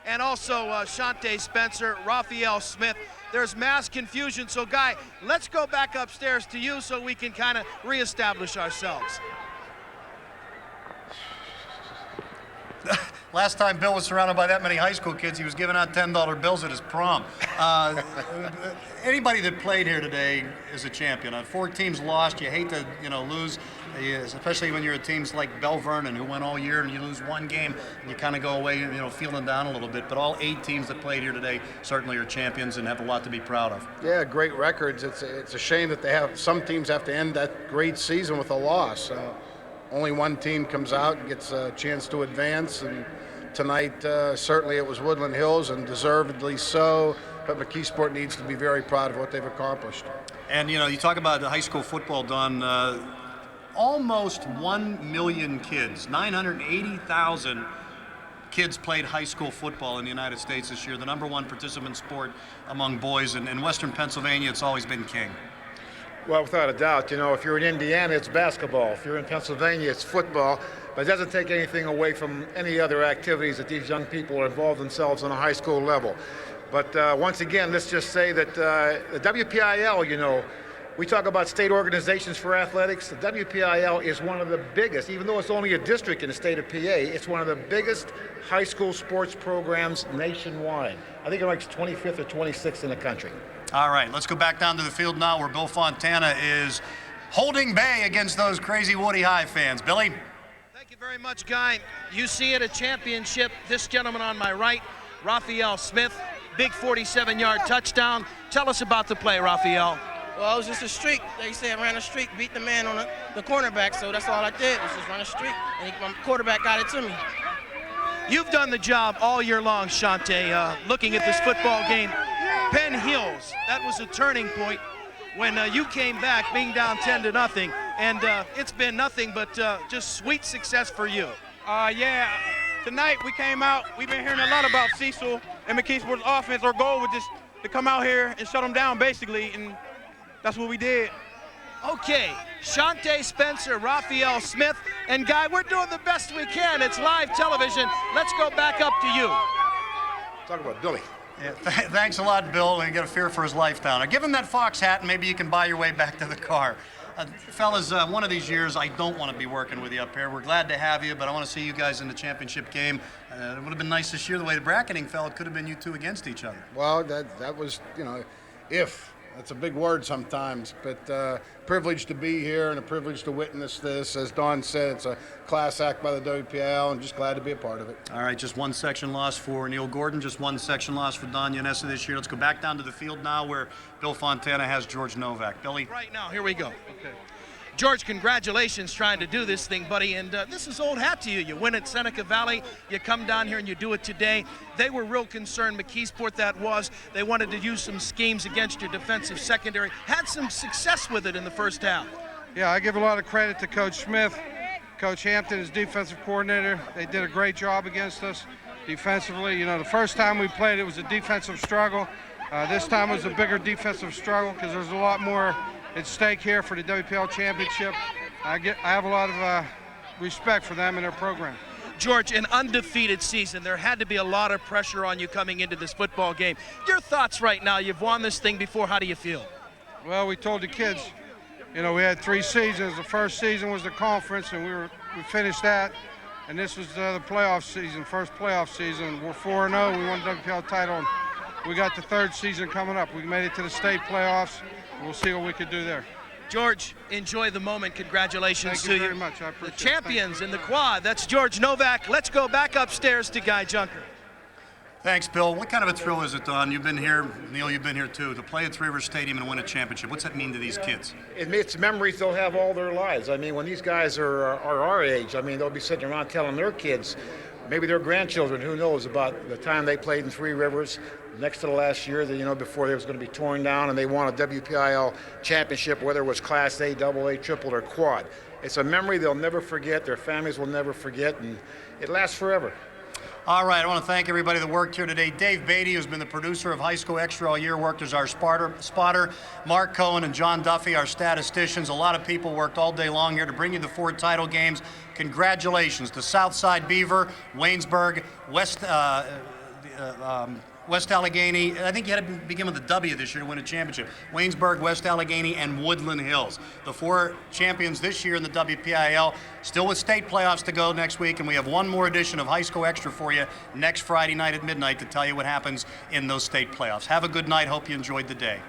[SPEAKER 6] and also Shante Spencer, Raphael Smith. There's mass confusion. So, Guy, let's go back upstairs to you so we can kind of reestablish ourselves.
[SPEAKER 1] Last time Bill was surrounded by that many high school kids, he was giving out $10 bills at his prom. Anybody that played here today is a champion. 4 teams lost. You hate to, lose, especially when you're at teams like Bell Vernon, who went all year, and you lose 1 game, and you kind of go away, feeling down a little bit. But all 8 teams that played here today certainly are champions and have a lot to be proud of.
[SPEAKER 9] Yeah, great records. It's a shame that some teams have to end that great season with a loss. Only 1 team comes out and gets a chance to advance, and tonight certainly it was Woodland Hills, and deservedly so. but McKeesport needs to be very proud of what they've accomplished.
[SPEAKER 5] And, you know, you talk about the high school football, Don. Almost 1 million kids, 980,000 kids played high school football in the United States this year, the #1 participant sport among boys. And in Western Pennsylvania, it's always been king.
[SPEAKER 8] Well, without a doubt, you know, if you're in Indiana, it's basketball. If you're in Pennsylvania, it's football. But it doesn't take anything away from any other activities that these young people are involved themselves on a high school level. But once again, let's just say that the WPIAL, you know, we talk about state organizations for athletics. The WPIAL is one of the biggest, even though it's only a district in the state of PA, it's one of the biggest high school sports programs nationwide. I think it ranks 25th or 26th in the country.
[SPEAKER 5] All right, let's go back down to the field now where Bill Fontana is holding bay against those crazy Woody High fans. Billy?
[SPEAKER 6] Thank you very much, Guy. You see it, a championship. This gentleman on my right, Raphael Smith, big 47-yard touchdown. Tell us about the play, Raphael.
[SPEAKER 15] Well, it was just a streak. They said ran a streak, beat the man on the cornerback, so that's all I did was just run a streak, and my quarterback got it to me.
[SPEAKER 6] You've done the job all year long, Shante, looking at this football game. Penn Hills, that was a turning point when you came back being down 10-0, and it's been nothing but just sweet success for you.
[SPEAKER 13] Yeah, tonight we came out, we've been hearing a lot about Cecil and McKeesport's offense. Our goal was just to come out here and shut them down, basically, and that's what we did.
[SPEAKER 6] Okay, Shante Spencer, Raphael Smith, and Guy, we're doing the best we can. It's live television. Let's go back up to you.
[SPEAKER 8] Talk about Billy.
[SPEAKER 5] Yeah, thanks a lot, Bill. And get a fear for his life down there. Give him that Fox hat, and maybe you can buy your way back to the car. Fellas, one of these years, I don't want to be working with you up here. We're glad to have you, but I want to see you guys in the championship game. It would have been nice this year, the way the bracketing fell. It could have been you two against each other.
[SPEAKER 9] Well, that was, you know, if. That's a big word sometimes, but privileged to be here and a privilege to witness this. As Don said, it's a class act by the WPIAL, and just glad to be a part of it.
[SPEAKER 5] All right, just one section loss for Neil Gordon, just one section loss for Don Yanessa this year. Let's go back down to the field now where Bill Fontana has George Novak. Billy?
[SPEAKER 6] Right now, here we go. Okay. George, congratulations trying to do this thing, buddy, and this is old hat to you. You win at Seneca Valley, you come down here and you do it today. They were real concerned, McKeesport that was. They wanted to use some schemes against your defensive secondary. Had some success with it in the first half.
[SPEAKER 2] Yeah, I give a lot of credit to Coach Smith, Coach Hampton, his defensive coordinator. They did a great job against us defensively. You know, the first time we played, it was a defensive struggle. This time it was a bigger defensive struggle because there's a lot more at stake here for the WPL championship. I have a lot of respect for them and their program.
[SPEAKER 6] George, an undefeated season. There had to be a lot of pressure on you coming into this football game. Your thoughts right now? You've won this thing before. How do you feel?
[SPEAKER 2] Well, we told the kids, you know, we had 3 seasons. The first season was the conference, and we finished that. And this was the playoff season, first playoff season. We're 4-0. We won the WPL title. And we got the 3rd season coming up. We made it to the state playoffs. We'll see what we can do there.
[SPEAKER 6] George, enjoy the moment. Congratulations to you.
[SPEAKER 2] Thank you very much. I appreciate it.
[SPEAKER 6] The champions in the quad. That's George Novak. Let's go back upstairs to Guy Junker.
[SPEAKER 5] Thanks, Bill. What kind of a thrill is it, Don? You've been here, Neil, you've been here too, to play at Three Rivers Stadium and win a championship. What's that mean to these kids?
[SPEAKER 8] It's memories they'll have all their lives. I mean, when these guys are our age, I mean, they'll be sitting around telling their kids, maybe their grandchildren, who knows, about the time they played in Three Rivers next to the last year, that, you know, before they was going to be torn down, and they won a WPIAL championship, whether it was Class A, AA, triple, or quad. It's a memory they'll never forget, their families will never forget, and it lasts forever.
[SPEAKER 5] All right, I want to thank everybody that worked here today. Dave Beatty, who's been the producer of High School Extra all year, worked as our spotter. Mark Cohen and John Duffy, our statisticians. A lot of people worked all day long here to bring you the 4 title games. Congratulations to Southside Beaver, Waynesburg, West Allegheny. I think you had to begin with a W this year to win a championship. Waynesburg, West Allegheny, and Woodland Hills. The 4 champions this year in the WPIAL, still with state playoffs to go next week, and we have one more edition of High School Extra for you next Friday night at midnight to tell you what happens in those state playoffs. Have a good night. Hope you enjoyed the day.